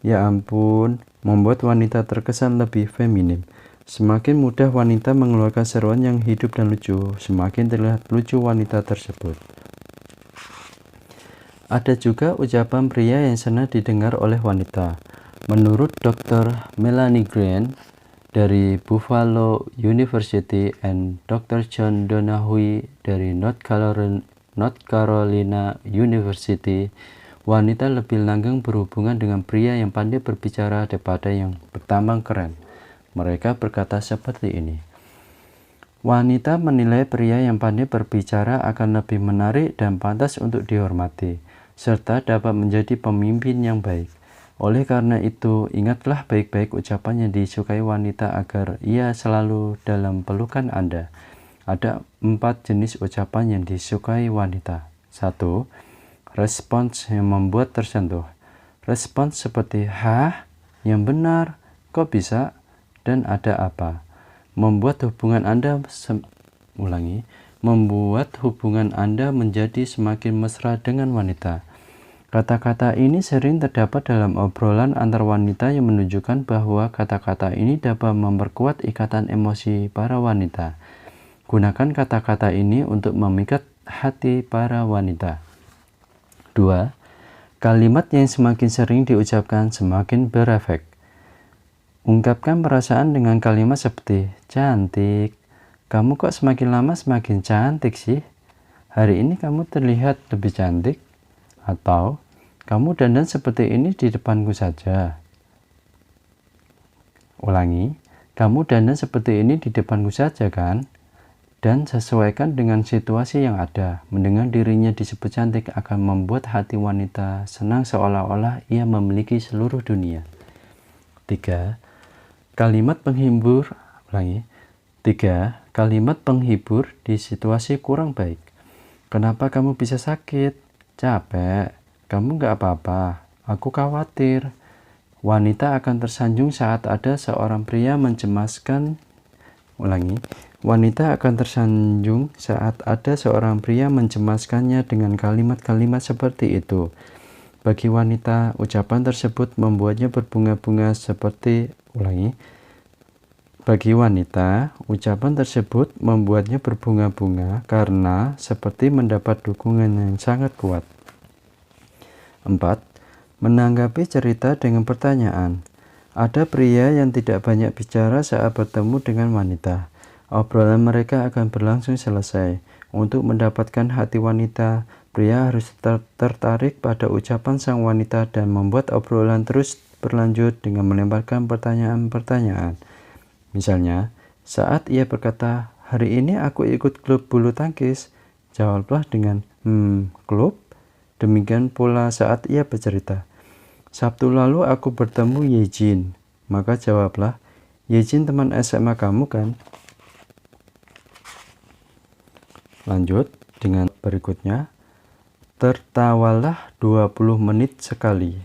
ya ampun, membuat wanita terkesan lebih feminim. Semakin mudah wanita mengeluarkan seruan yang hidup dan lucu, semakin terlihat lucu wanita tersebut. Ada juga ucapan pria yang senang didengar oleh wanita. Menurut Dr. Melanie Grant dari Buffalo University and Dr. John Donahoe dari North Carolina University, wanita lebih langgeng berhubungan dengan pria yang pandai berbicara daripada yang bertambang keren. Mereka berkata seperti ini. Wanita menilai pria yang pandai berbicara akan lebih menarik dan pantas untuk dihormati, serta dapat menjadi pemimpin yang baik. Oleh karena itu, ingatlah baik-baik ucapan yang disukai wanita agar ia selalu dalam pelukan Anda. Ada 4 jenis ucapan yang disukai wanita. 1. Respons yang membuat tersentuh. Respons seperti hah, yang benar, kok bisa, dan ada apa. Membuat hubungan Anda menjadi semakin mesra dengan wanita. Kata-kata ini sering terdapat dalam obrolan antar wanita yang menunjukkan bahwa kata-kata ini dapat memperkuat ikatan emosi para wanita. Gunakan kata-kata ini untuk memikat hati para wanita. 2. Kalimat yang semakin sering diucapkan semakin berefek. Ungkapkan perasaan dengan kalimat seperti cantik, kamu kok semakin lama semakin cantik sih, hari ini kamu terlihat lebih cantik, atau kamu dandan seperti ini di depanku saja. Ulangi, kamu dandan seperti ini di depanku saja kan? Dan sesuaikan dengan situasi yang ada. Mendengar dirinya disebut cantik akan membuat hati wanita senang seolah-olah ia memiliki seluruh dunia. 3. Kalimat penghibur. Ulangi. 3. Kalimat penghibur di situasi kurang baik. Kenapa kamu bisa sakit? Capek. Kamu gak apa-apa. Aku khawatir. Wanita akan tersanjung saat ada seorang pria mencemaskan. Ulangi. Wanita akan tersanjung saat ada seorang pria mencemaskannya dengan kalimat-kalimat seperti itu. Bagi wanita, ucapan tersebut membuatnya berbunga-bunga seperti. Ulangi. Bagi wanita, ucapan tersebut membuatnya berbunga-bunga karena seperti mendapat dukungan yang sangat kuat. 4. Menanggapi cerita dengan pertanyaan. Ada pria yang tidak banyak bicara saat bertemu dengan wanita. Obrolan mereka akan berlangsung selesai. Untuk mendapatkan hati wanita, pria harus tertarik pada ucapan sang wanita dan membuat obrolan terus berlanjut dengan melemparkan pertanyaan-pertanyaan. Misalnya, saat ia berkata, Hari ini aku ikut klub bulu tangkis. Jawablah dengan, klub? Demikian pula saat ia bercerita. Sabtu lalu aku bertemu Yejin. Maka jawablah, Yejin teman SMA kamu kan? Lanjut dengan berikutnya. Tertawalah 20 menit sekali.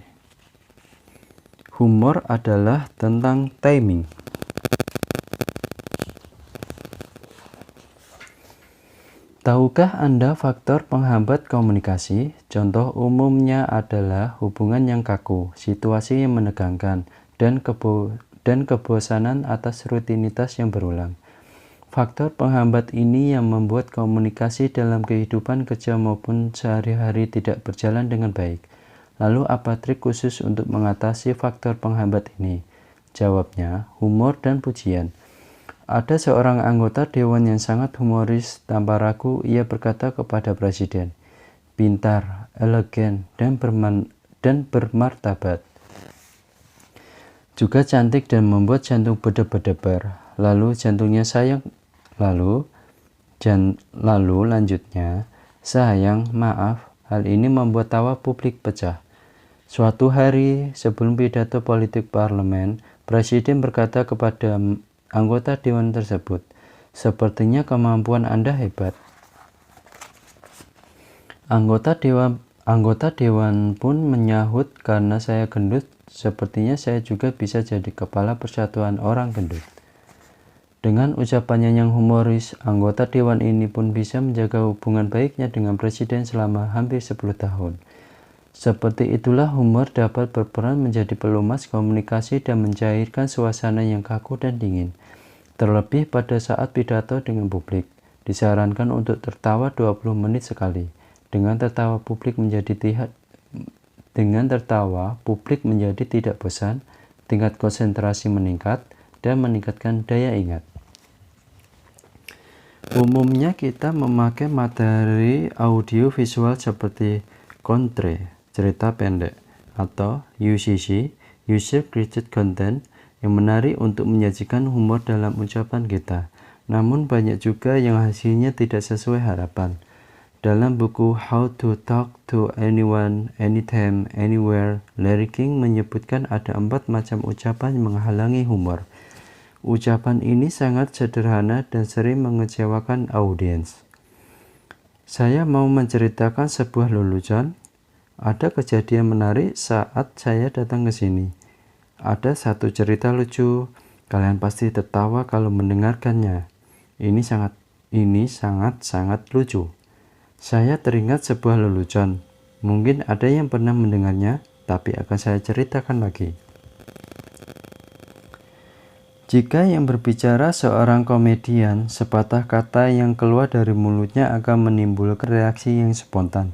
Humor adalah tentang timing. Tahukah Anda faktor penghambat komunikasi? Contoh umumnya adalah hubungan yang kaku, situasi yang menegangkan, dan kebosanan atas rutinitas yang berulang. Faktor penghambat ini yang membuat komunikasi dalam kehidupan kerja maupun sehari-hari tidak berjalan dengan baik. Lalu apa trik khusus untuk mengatasi faktor penghambat ini? Jawabnya, humor dan pujian. Ada seorang anggota dewan yang sangat humoris. Tanpa ragu ia berkata kepada presiden, pintar, elegan, dan bermartabat. Juga cantik dan membuat jantung berdebar-debar. Lalu lanjutnya, sayang, maaf, hal ini membuat tawa publik pecah. Suatu hari sebelum pidato politik parlemen, presiden berkata kepada anggota dewan tersebut, sepertinya kemampuan Anda hebat. Anggota dewan pun menyahut, karena saya gendut, sepertinya saya juga bisa jadi kepala persatuan orang gendut. Dengan ucapannya yang humoris, anggota dewan ini pun bisa menjaga hubungan baiknya dengan presiden selama hampir 10 tahun. Seperti itulah humor dapat berperan menjadi pelumas komunikasi dan mencairkan suasana yang kaku dan dingin. Terlebih pada saat pidato dengan publik, disarankan untuk tertawa 20 menit sekali. Dengan tertawa publik menjadi tidak bosan, tingkat konsentrasi meningkat, dan meningkatkan daya ingat. Umumnya kita memakai materi audio visual seperti kontre, cerita pendek, atau UCC, User Created Content, yang menarik untuk menyajikan humor dalam ucapan kita. Namun banyak juga yang hasilnya tidak sesuai harapan. Dalam buku How to Talk to Anyone, Anytime, Anywhere, Larry King menyebutkan ada 4 macam ucapan yang menghalangi humor. Ucapan ini sangat sederhana dan sering mengecewakan audiens. Saya mau menceritakan sebuah lelucon. Ada kejadian menarik saat saya datang ke sini. Ada satu cerita lucu. Kalian pasti tertawa kalau mendengarkannya. Ini sangat lucu. Saya teringat sebuah lelucon. Mungkin ada yang pernah mendengarnya, tapi akan saya ceritakan lagi. Jika yang berbicara seorang komedian, sepatah kata yang keluar dari mulutnya akan menimbulkan reaksi yang spontan.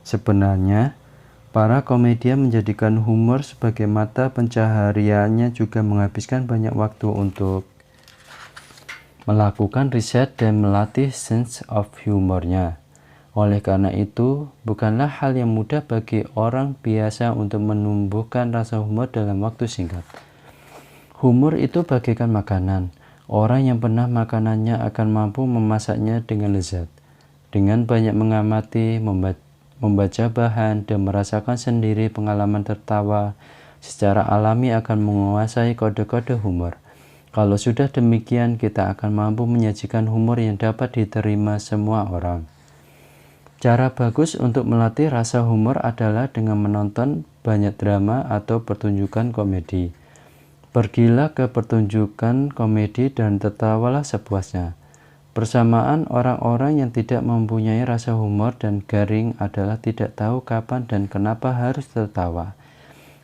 Sebenarnya, para komedian menjadikan humor sebagai mata pencahariannya, juga menghabiskan banyak waktu untuk melakukan riset dan melatih sense of humornya. Oleh karena itu, bukanlah hal yang mudah bagi orang biasa untuk menumbuhkan rasa humor dalam waktu singkat. Humor itu bagaikan makanan. Orang yang pernah makanannya akan mampu memasaknya dengan lezat. Dengan banyak mengamati, membaca bahan, dan merasakan sendiri pengalaman tertawa, secara alami akan menguasai kode-kode humor. Kalau sudah demikian, kita akan mampu menyajikan humor yang dapat diterima semua orang. Cara bagus untuk melatih rasa humor adalah dengan menonton banyak drama atau pertunjukan komedi. Pergilah ke pertunjukan komedi dan tertawalah sepuasnya. Persamaan orang-orang yang tidak mempunyai rasa humor dan garing adalah tidak tahu kapan dan kenapa harus tertawa.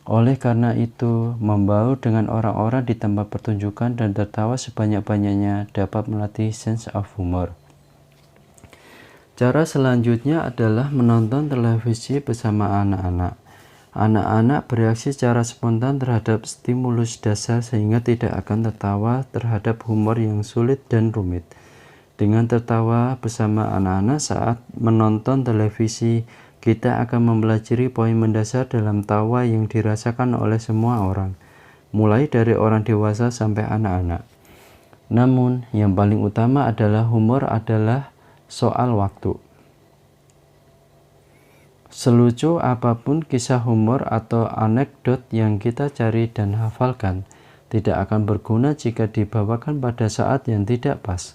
Oleh karena itu, membaur dengan orang-orang di tempat pertunjukan dan tertawa sebanyak-banyaknya dapat melatih sense of humor. Cara selanjutnya adalah menonton televisi bersama anak-anak. Anak-anak bereaksi secara spontan terhadap stimulus dasar sehingga tidak akan tertawa terhadap humor yang sulit dan rumit. Dengan tertawa bersama anak-anak saat menonton televisi, kita akan mempelajari poin mendasar dalam tawa yang dirasakan oleh semua orang, mulai dari orang dewasa sampai anak-anak. Namun, yang paling utama adalah humor adalah soal waktu. Selucu apapun kisah humor atau anekdot yang kita cari dan hafalkan, tidak akan berguna jika dibawakan pada saat yang tidak pas.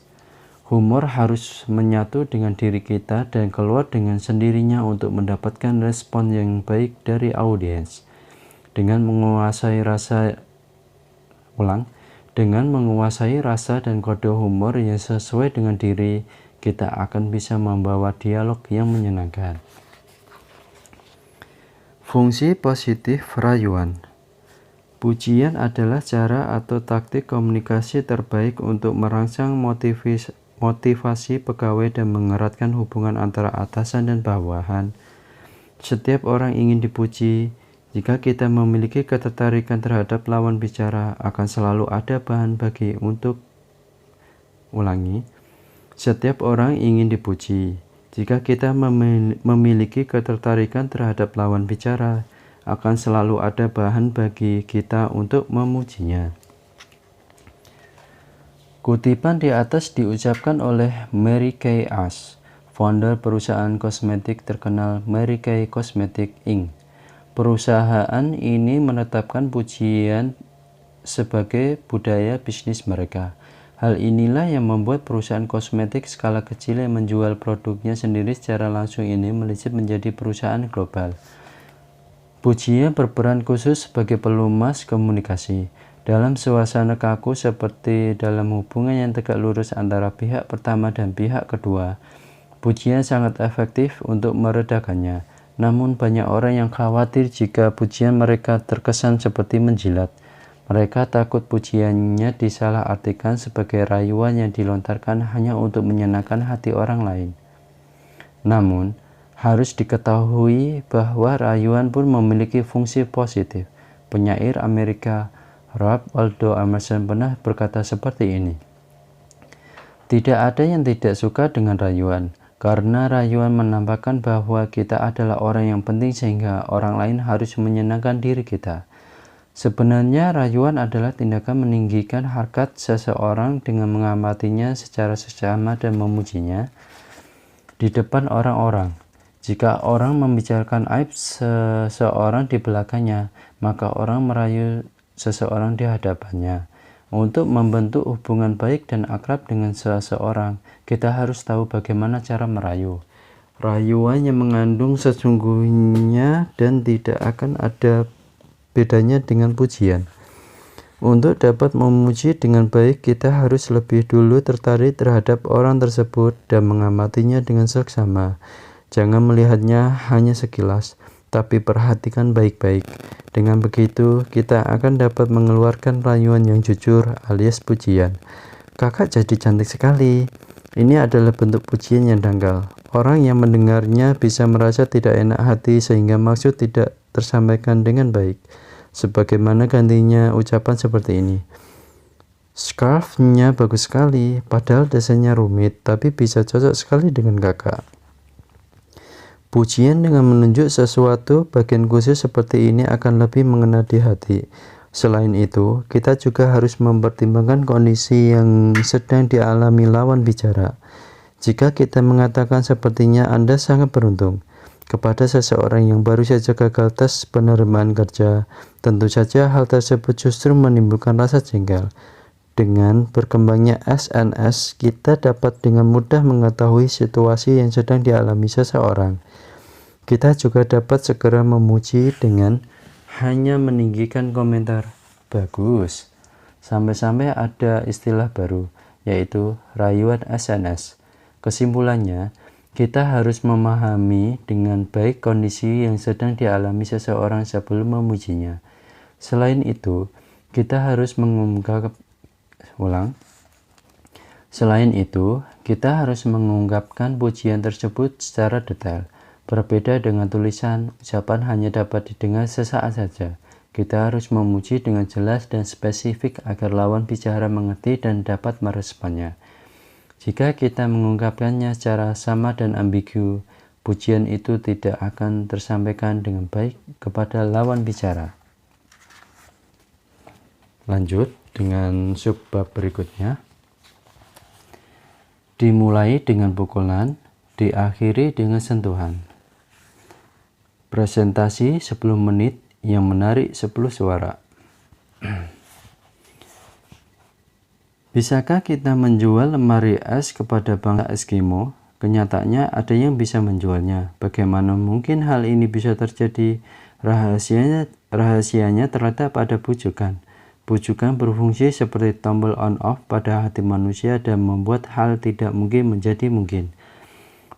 Humor harus menyatu dengan diri kita dan keluar dengan sendirinya untuk mendapatkan respon yang baik dari audiens. Dengan menguasai rasa dan kode humor yang sesuai dengan diri, kita akan bisa membawa dialog yang menyenangkan. Fungsi positif rayuan. Pujian adalah cara atau taktik komunikasi terbaik untuk merangsang motivasi pegawai dan mengeratkan hubungan antara atasan dan bawahan. Setiap orang ingin dipuji. Jika kita memiliki ketertarikan terhadap lawan bicara, akan selalu ada bahan bagi untuk Setiap orang ingin dipuji. Jika kita memiliki ketertarikan terhadap lawan bicara, akan selalu ada bahan bagi kita untuk memujinya. Kutipan di atas diucapkan oleh Mary Kay Ash, founder perusahaan kosmetik terkenal Mary Kay Cosmetics Inc. Perusahaan ini menetapkan pujian sebagai budaya bisnis mereka. Hal inilah yang membuat perusahaan kosmetik skala kecil yang menjual produknya sendiri secara langsung ini melejit menjadi perusahaan global. Pujian berperan khusus sebagai pelumas komunikasi. Dalam suasana kaku seperti dalam hubungan yang tegak lurus antara pihak pertama dan pihak kedua, pujian sangat efektif untuk meredakannya. Namun banyak orang yang khawatir jika pujian mereka terkesan seperti menjilat. Mereka takut pujiannya disalahartikan sebagai rayuan yang dilontarkan hanya untuk menyenangkan hati orang lain. Namun, harus diketahui bahwa rayuan pun memiliki fungsi positif. Penyair Amerika Ralph Waldo Emerson pernah berkata seperti ini. Tidak ada yang tidak suka dengan rayuan, karena rayuan menampakkan bahwa kita adalah orang yang penting sehingga orang lain harus menyenangkan diri kita. Sebenarnya rayuan adalah tindakan meninggikan harkat seseorang dengan mengamatinya secara seksama dan memujinya di depan orang-orang. Jika orang membicarakan aib seseorang di belakangnya, maka orang merayu seseorang di hadapannya. Untuk membentuk hubungan baik dan akrab dengan seseorang, kita harus tahu bagaimana cara merayu. Rayuan yang mengandung sesungguhnya dan tidak akan ada bedanya dengan pujian. Untuk dapat memuji dengan baik, kita harus lebih dulu tertarik terhadap orang tersebut dan mengamatinya dengan seksama. Jangan melihatnya hanya sekilas, tapi perhatikan baik-baik. Dengan begitu, kita akan dapat mengeluarkan rayuan yang jujur alias pujian. Kakak jadi cantik sekali. Ini adalah bentuk pujian yang dangkal. Orang yang mendengarnya bisa merasa tidak enak hati sehingga maksud tidak tersampaikan dengan baik. Sebagaimana gantinya ucapan seperti ini. Scarf-nya bagus sekali, padahal desainnya rumit, tapi bisa cocok sekali dengan kakak. Pujian dengan menunjuk sesuatu bagian khusus seperti ini akan lebih mengena di hati. Selain itu, kita juga harus mempertimbangkan kondisi yang sedang dialami lawan bicara. Jika kita mengatakan sepertinya Anda sangat beruntung kepada seseorang yang baru saja gagal tes penerimaan kerja, tentu saja hal tersebut justru menimbulkan rasa jengkel. Dengan berkembangnya SNS, kita dapat dengan mudah mengetahui situasi yang sedang dialami seseorang. Kita juga dapat segera memuji dengan hanya meninggikan komentar, bagus. Sampai-sampai ada istilah baru, yaitu rayuan SNS. Kesimpulannya, kita harus memahami dengan baik kondisi yang sedang dialami seseorang sebelum memujinya. Selain itu, kita harus mengungkapkan pujian tersebut secara detail. Berbeda dengan tulisan, ucapan hanya dapat didengar sesaat saja. Kita harus memuji dengan jelas dan spesifik agar lawan bicara mengerti dan dapat meresponnya. Jika kita mengungkapkannya secara sama dan ambigu, pujian itu tidak akan tersampaikan dengan baik kepada lawan bicara. Lanjut dengan subbab berikutnya. Dimulai dengan pukulan, diakhiri dengan sentuhan. Presentasi 10 menit yang menarik 10 suara. Bisakah kita menjual lemari es kepada bangsa Eskimo? Kenyataannya ada yang bisa menjualnya. Bagaimana mungkin hal ini bisa terjadi? Rahasianya terletak pada pujukan. Pujukan berfungsi seperti tombol on-off pada hati manusia dan membuat hal tidak mungkin menjadi mungkin.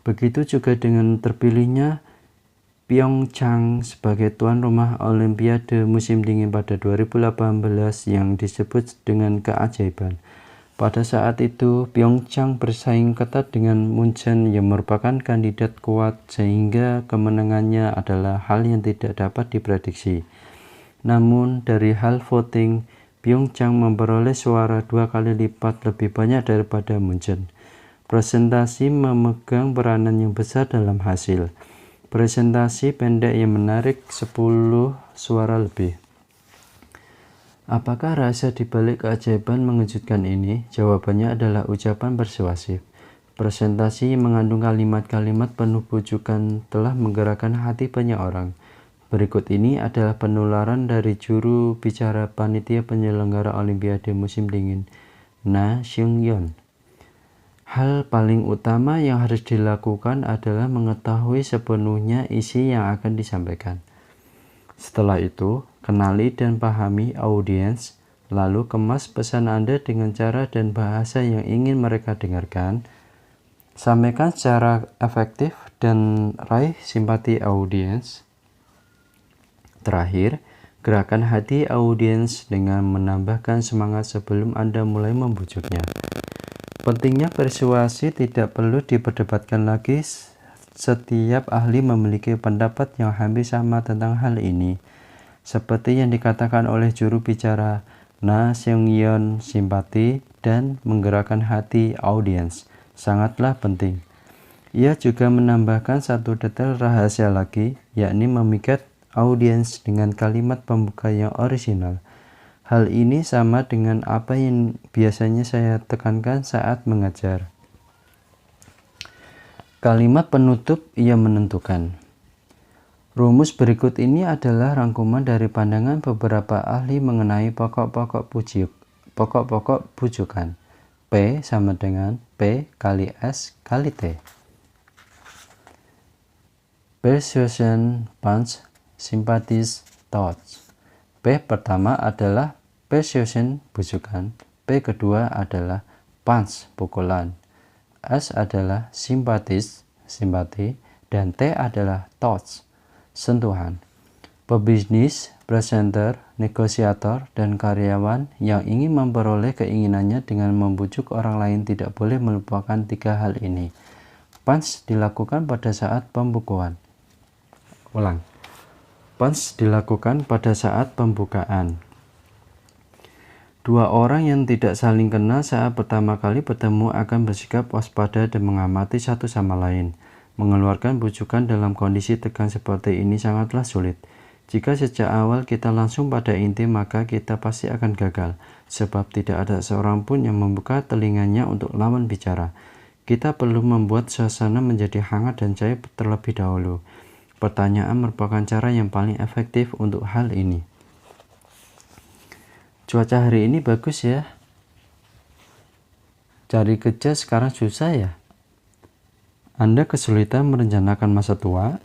Begitu juga dengan terpilihnya Pyeongchang sebagai tuan rumah Olimpiade musim dingin pada 2018 yang disebut dengan keajaiban. Pada saat itu, Pyeongchang bersaing ketat dengan Munchen yang merupakan kandidat kuat sehingga kemenangannya adalah hal yang tidak dapat diprediksi. Namun, dari hal voting, Pyeongchang memperoleh suara 2 kali lipat lebih banyak daripada Munchen. Presentasi memegang peranan yang besar dalam hasil. Presentasi pendek yang menarik 10 suara lebih. Apakah rahasia dibalik keajaiban mengejutkan ini? Jawabannya adalah ucapan persuasif. Presentasi yang mengandung kalimat-kalimat penuh pujukan telah menggerakkan hati banyak orang. Berikut ini adalah penularan dari juru bicara panitia penyelenggara Olimpiade musim dingin, Na Seung-yeon. Hal paling utama yang harus dilakukan adalah mengetahui sepenuhnya isi yang akan disampaikan. Setelah itu, kenali dan pahami audiens, lalu kemas pesan Anda dengan cara dan bahasa yang ingin mereka dengarkan. Sampaikan secara efektif dan raih simpati audiens. Terakhir, gerakan hati audiens dengan menambahkan semangat sebelum Anda mulai membujuknya. Pentingnya persuasi tidak perlu diperdebatkan lagi. Setiap ahli memiliki pendapat yang hampir sama tentang hal ini. Seperti yang dikatakan oleh juru bicara, Na Seung-yeon, simpati dan menggerakkan hati audiens sangatlah penting. Ia juga menambahkan satu detail rahasia lagi, yakni memikat audiens dengan kalimat pembuka yang orisinal. Hal ini sama dengan apa yang biasanya saya tekankan saat mengajar. Kalimat penutup yang menentukan. Rumus berikut ini adalah rangkuman dari pandangan beberapa ahli mengenai pokok-pokok pujukan. P sama dengan P kali S kali T. Persuasion, punch, sympathies, thoughts. P pertama adalah persuasion, pujukan. P kedua adalah punch, pukulan. S adalah sympathies, simpati, dan T adalah thoughts, sentuhan. Pebisnis, presenter, negosiator, dan karyawan yang ingin memperoleh keinginannya dengan membujuk orang lain tidak boleh melupakan 3 hal ini. Punch dilakukan pada saat pembukuan. Punch dilakukan pada saat pembukaan. 2 orang yang tidak saling kenal saat pertama kali bertemu akan bersikap waspada dan mengamati satu sama lain. Mengeluarkan bujukan dalam kondisi tegang seperti ini sangatlah sulit. Jika sejak awal kita langsung pada inti, maka kita pasti akan gagal, sebab tidak ada seorang pun yang membuka telinganya untuk lawan bicara. Kita perlu membuat suasana menjadi hangat dan cair terlebih dahulu. Pertanyaan merupakan cara yang paling efektif untuk hal ini. Cuaca hari ini bagus ya. Cari kerja sekarang susah ya. Anda kesulitan merencanakan masa tua?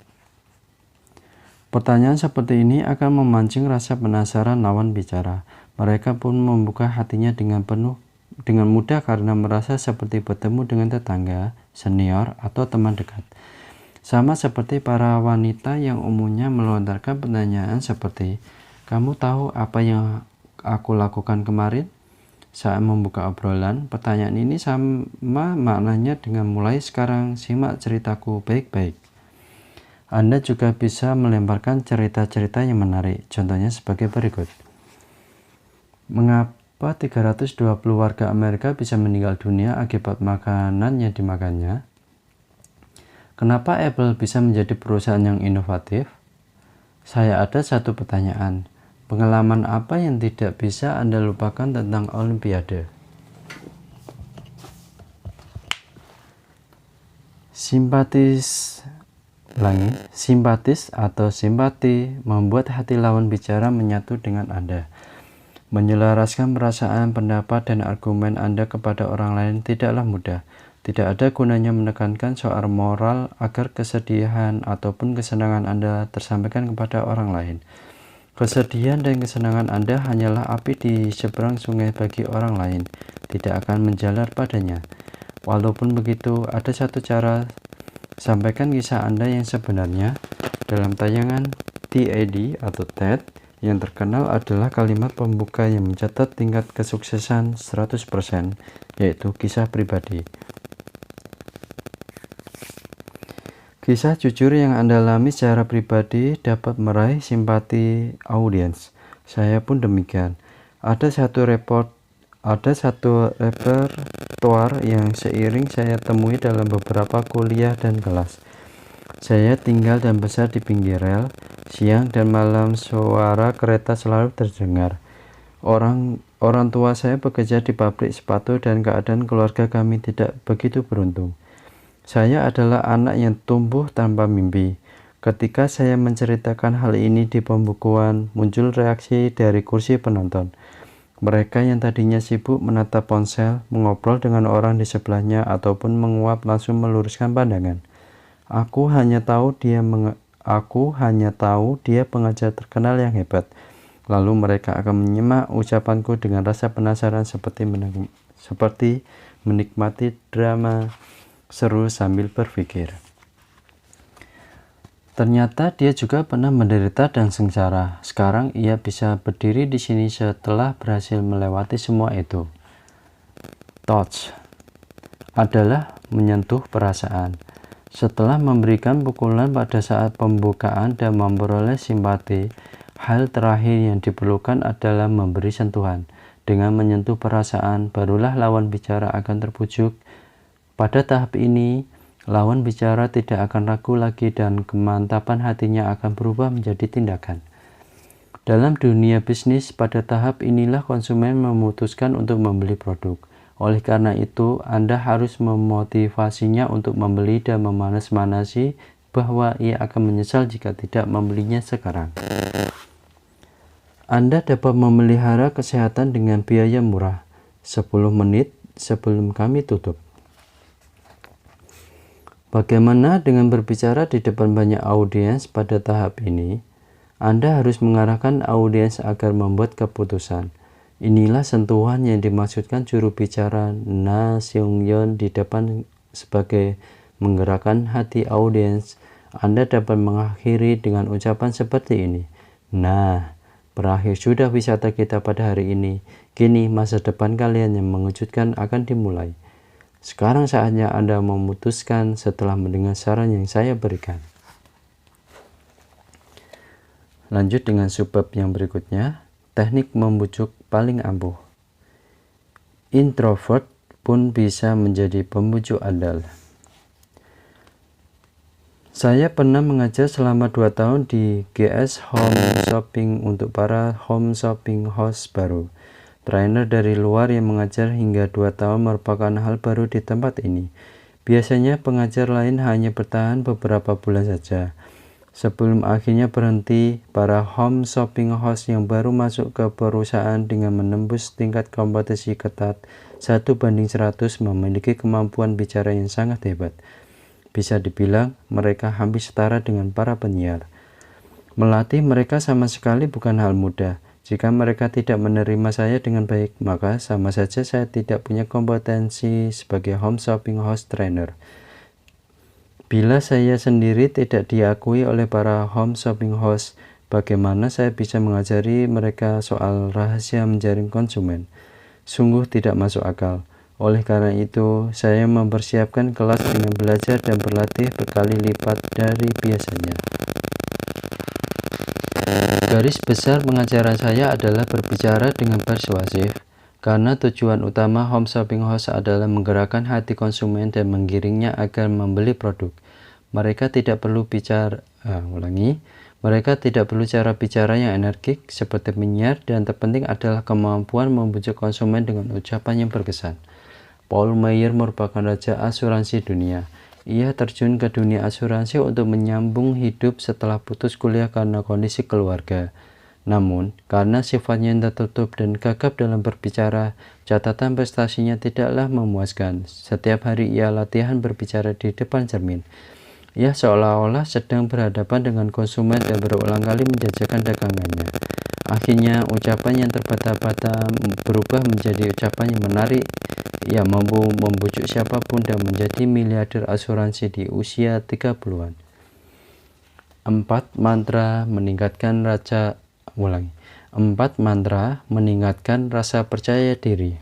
Pertanyaan seperti ini akan memancing rasa penasaran lawan bicara. Mereka pun membuka hatinya dengan mudah karena merasa seperti bertemu dengan tetangga, senior, atau teman dekat. Sama seperti para wanita yang umumnya melontarkan pertanyaan seperti, "Kamu tahu apa yang aku lakukan kemarin?" Saat membuka obrolan, pertanyaan ini sama maknanya dengan mulai sekarang simak ceritaku baik-baik. Anda juga bisa melemparkan cerita-cerita yang menarik, contohnya sebagai berikut. Mengapa 320 warga Amerika bisa meninggal dunia akibat makanan yang dimakannya? Kenapa Apple bisa menjadi perusahaan yang inovatif? Saya ada satu pertanyaan. Pengalaman apa yang tidak bisa Anda lupakan tentang Olimpiade? Simpatis atau simpati membuat hati lawan bicara menyatu dengan Anda. Menyelaraskan perasaan, pendapat, dan argumen Anda kepada orang lain tidaklah mudah. Tidak ada gunanya menekankan soal moral agar kesedihan ataupun kesenangan Anda tersampaikan kepada orang lain. Kesedihan dan kesenangan Anda hanyalah api di seberang sungai bagi orang lain, tidak akan menjalar padanya. Walaupun begitu, ada satu cara sampaikan kisah Anda yang sebenarnya. Dalam tayangan TED atau TED, yang terkenal adalah kalimat pembuka yang mencatat tingkat kesuksesan 100%, yaitu kisah pribadi. Kisah jujur yang Anda alami secara pribadi dapat meraih simpati audiens. Saya pun demikian. Ada satu repertoar yang seiring saya temui dalam beberapa kuliah dan kelas. Saya tinggal dan besar di pinggir rel. Siang dan malam suara kereta selalu terdengar. Orang tua saya bekerja di pabrik sepatu dan keadaan keluarga kami tidak begitu beruntung. Saya adalah anak yang tumbuh tanpa mimpi. Ketika saya menceritakan hal ini di pembukuan, muncul reaksi dari kursi penonton. Mereka yang tadinya sibuk menatap ponsel, mengobrol dengan orang di sebelahnya, ataupun menguap langsung meluruskan pandangan. Aku hanya tahu dia pengajar terkenal yang hebat. Lalu mereka akan menyimak ucapanku dengan rasa penasaran seperti menikmati drama seru sambil berpikir. Ternyata dia juga pernah menderita dan sengsara. Sekarang ia bisa berdiri di sini setelah berhasil melewati semua itu. Touch adalah menyentuh perasaan. Setelah memberikan pukulan pada saat pembukaan dan memperoleh simpati, hal terakhir yang diperlukan adalah memberi sentuhan. Dengan menyentuh perasaan, barulah lawan bicara akan terpujuk. Pada tahap ini, lawan bicara tidak akan ragu lagi dan kemantapan hatinya akan berubah menjadi tindakan. Dalam dunia bisnis, pada tahap inilah konsumen memutuskan untuk membeli produk. Oleh karena itu, Anda harus memotivasinya untuk membeli dan memanas-manasi bahwa ia akan menyesal jika tidak membelinya sekarang. Anda dapat memelihara kesehatan dengan biaya murah. 10 menit sebelum kami tutup. Bagaimana dengan berbicara di depan banyak audiens pada tahap ini? Anda harus mengarahkan audiens agar membuat keputusan. Inilah sentuhan yang dimaksudkan juru bicara Na Seung-yeon di depan sebagai menggerakkan hati audiens. Anda dapat mengakhiri dengan ucapan seperti ini. Nah, berakhir sudah wisata kita pada hari ini. Kini masa depan kalian yang mengejutkan akan dimulai. Sekarang saatnya Anda memutuskan setelah mendengar saran yang saya berikan. Lanjut dengan subbab yang berikutnya, teknik membujuk paling ampuh. Introvert pun bisa menjadi pembujuk andal. Saya pernah mengajar selama 2 tahun di GS Home Shopping untuk para home shopping host baru. Trainer dari luar yang mengajar hingga 2 tahun merupakan hal baru di tempat ini. Biasanya pengajar lain hanya bertahan beberapa bulan saja. Sebelum akhirnya berhenti, para home shopping host yang baru masuk ke perusahaan dengan menembus tingkat kompetisi ketat 1:100 memiliki kemampuan bicara yang sangat hebat. Bisa dibilang mereka hampir setara dengan para penyiar. Melatih mereka sama sekali bukan hal mudah. Jika mereka tidak menerima saya dengan baik, maka sama saja saya tidak punya kompetensi sebagai home shopping host trainer. Bila saya sendiri tidak diakui oleh para home shopping host, bagaimana saya bisa mengajari mereka soal rahasia menjaring konsumen? Sungguh tidak masuk akal. Oleh karena itu, saya mempersiapkan kelas dengan belajar dan berlatih berkali lipat dari biasanya. Garis besar pengajaran saya adalah berbicara dengan persuasif, karena tujuan utama home shopping host adalah menggerakkan hati konsumen dan menggiringnya agar membeli produk. Mereka tidak perlu cara bicara yang energik seperti penyiar, dan terpenting adalah kemampuan membujuk konsumen dengan ucapan yang berkesan. Paul Meyer merupakan raja asuransi dunia. Ia terjun ke dunia asuransi untuk menyambung hidup setelah putus kuliah karena kondisi keluarga. Namun, karena sifatnya yang tertutup dan gagap dalam berbicara, catatan prestasinya tidaklah memuaskan. Setiap hari ia latihan berbicara di depan cermin. Ia seolah-olah sedang berhadapan dengan konsumen dan berulang kali menjajakan dagangannya. Akhirnya, ucapan yang terbata-bata berubah menjadi ucapan yang menarik. Ia mampu membujuk siapapun dan menjadi miliarder asuransi di usia 30-an. 4 mantra meningkatkan rasa percaya diri.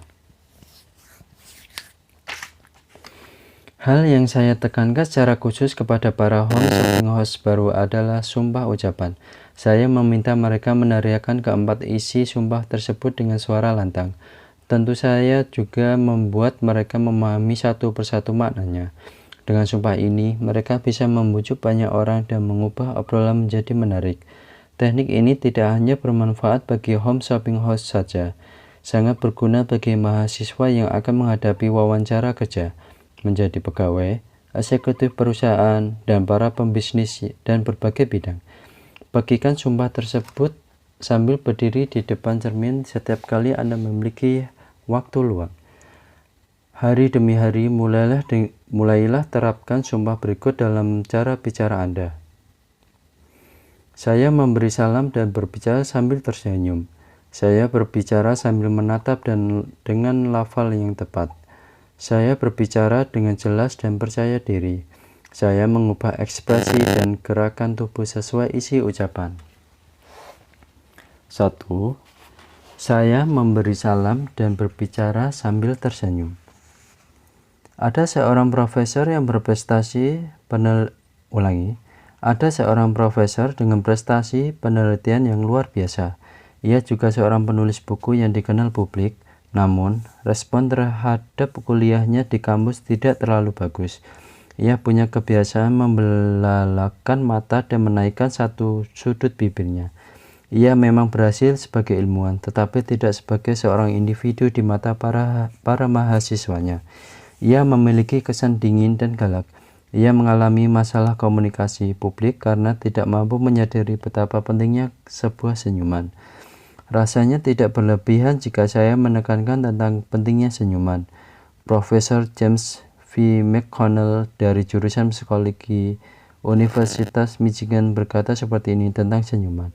Hal yang saya tekankan secara khusus kepada para home shopping host baru adalah sumpah ucapan. Saya meminta mereka meneriakkan keempat isi sumpah tersebut dengan suara lantang. Tentu saya juga membuat mereka memahami satu persatu maknanya. Dengan sumpah ini, mereka bisa membujuk banyak orang dan mengubah obrolan menjadi menarik. Teknik ini tidak hanya bermanfaat bagi home shopping host saja, sangat berguna bagi mahasiswa yang akan menghadapi wawancara kerja, menjadi pegawai, eksekutif perusahaan, dan para pembisnis dan berbagai bidang. Bagikan sumpah tersebut sambil berdiri di depan cermin setiap kali Anda memiliki waktu luang. Hari demi hari, mulailah terapkan sumpah berikut dalam cara bicara Anda. Saya memberi salam dan berbicara sambil tersenyum. Saya berbicara sambil menatap dan dengan lafal yang tepat. Saya berbicara dengan jelas dan percaya diri. Saya mengubah ekspresi dan gerakan tubuh sesuai isi ucapan. 1. Saya memberi salam dan berbicara sambil tersenyum. Ada seorang profesor dengan prestasi penelitian yang luar biasa. Ia juga seorang penulis buku yang dikenal publik. Namun, respon terhadap kuliahnya di kampus tidak terlalu bagus. Ia punya kebiasaan membelalakan mata dan menaikkan satu sudut bibirnya. Ia memang berhasil sebagai ilmuwan, tetapi tidak sebagai seorang individu di mata para mahasiswanya. Ia memiliki kesan dingin dan galak. Ia mengalami masalah komunikasi publik karena tidak mampu menyadari betapa pentingnya sebuah senyuman. Rasanya tidak berlebihan jika saya menekankan tentang pentingnya senyuman. Profesor James V. McConnell dari jurusan psikologi Universitas Michigan berkata seperti ini tentang senyuman.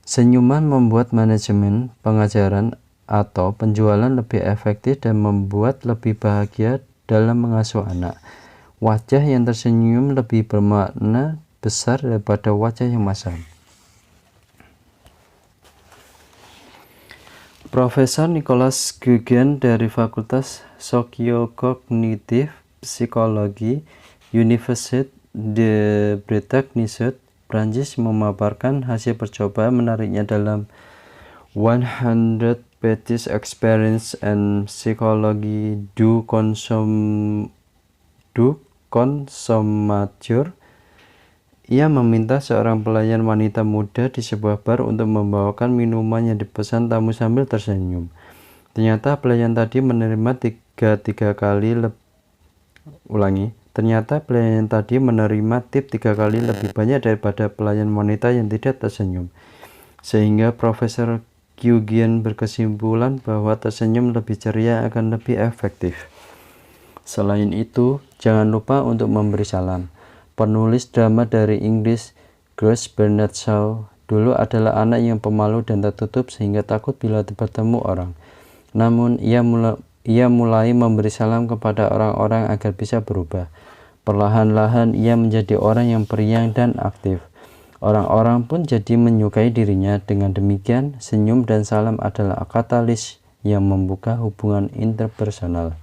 Senyuman membuat manajemen, pengajaran, atau penjualan lebih efektif dan membuat lebih bahagia dalam mengasuh anak. Wajah yang tersenyum lebih bermakna besar daripada wajah yang masam. Profesor Nicholas Gugen dari Fakultas Sosio-Kognitif Psikologi Université de Bretagne, Prancis memaparkan hasil percobaan menariknya dalam 100 Pages Experience and Psychology du Consommateur. Ia meminta seorang pelayan wanita muda di sebuah bar untuk membawakan minuman yang dipesan tamu sambil tersenyum. Ternyata pelayan tadi menerima tip 3 kali lebih banyak daripada pelayan wanita yang tidak tersenyum. Sehingga Profesor Gugen berkesimpulan bahwa tersenyum lebih ceria akan lebih efektif. Selain itu, jangan lupa untuk memberi salam. Penulis drama dari Inggris, Grace Bernard Shaw, dulu adalah anak yang pemalu dan tertutup sehingga takut bila bertemu orang. Namun, ia mulai memberi salam kepada orang-orang agar bisa berubah. Perlahan-lahan ia menjadi orang yang periang dan aktif. Orang-orang pun jadi menyukai dirinya. Dengan demikian, senyum dan salam adalah katalis yang membuka hubungan interpersonal.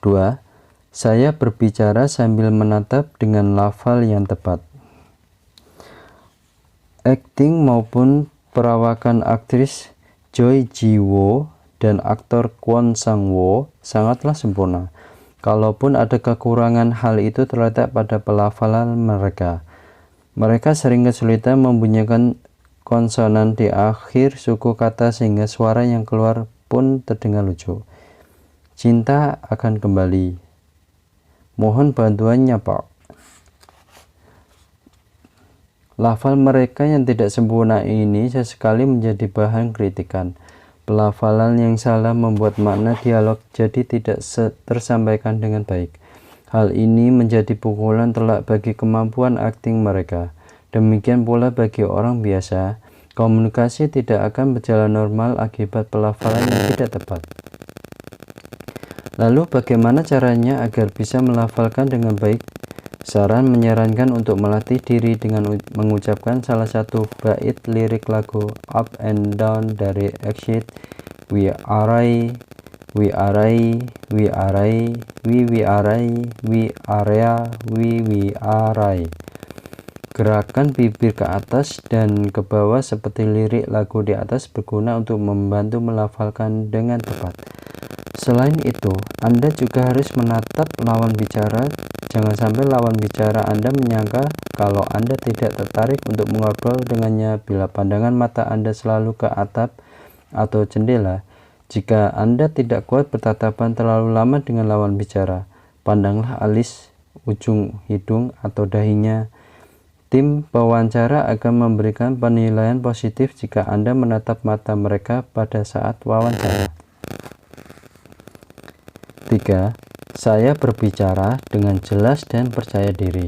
2. Saya berbicara sambil menatap dengan lafal yang tepat. Akting maupun perawakan aktris Choi Ji-woo dan aktor Kwon Sang-woo sangatlah sempurna. Kalaupun ada kekurangan, hal itu terletak pada pelafalan mereka. Mereka sering kesulitan membunyikan konsonan di akhir suku kata sehingga suara yang keluar pun terdengar lucu. Cinta akan kembali. Mohon bantuannya, Pak. Lafal mereka yang tidak sempurna ini sesekali menjadi bahan kritikan. Pelafalan yang salah membuat makna dialog jadi tidak tersampaikan dengan baik. Hal ini menjadi pukulan telak bagi kemampuan akting mereka. Demikian pula bagi orang biasa, komunikasi tidak akan berjalan normal akibat pelafalan yang tidak tepat. Lalu bagaimana caranya agar bisa melafalkan dengan baik? Saran menyarankan untuk melatih diri dengan mengucapkan salah satu bait lirik lagu Up and Down dari Exit. We are I, we are I, we are I, we are I, we are we are I. Gerakan bibir ke atas dan ke bawah seperti lirik lagu di atas berguna untuk membantu melafalkan dengan tepat. Selain itu, Anda juga harus menatap lawan bicara. Jangan sampai lawan bicara Anda menyangka kalau Anda tidak tertarik untuk mengobrol dengannya bila pandangan mata Anda selalu ke atap atau jendela. Jika Anda tidak kuat bertatapan terlalu lama dengan lawan bicara, pandanglah alis, ujung hidung, atau dahinya. Tim pewawancara akan memberikan penilaian positif jika Anda menatap mata mereka pada saat wawancara. 3. Saya berbicara dengan jelas dan percaya diri.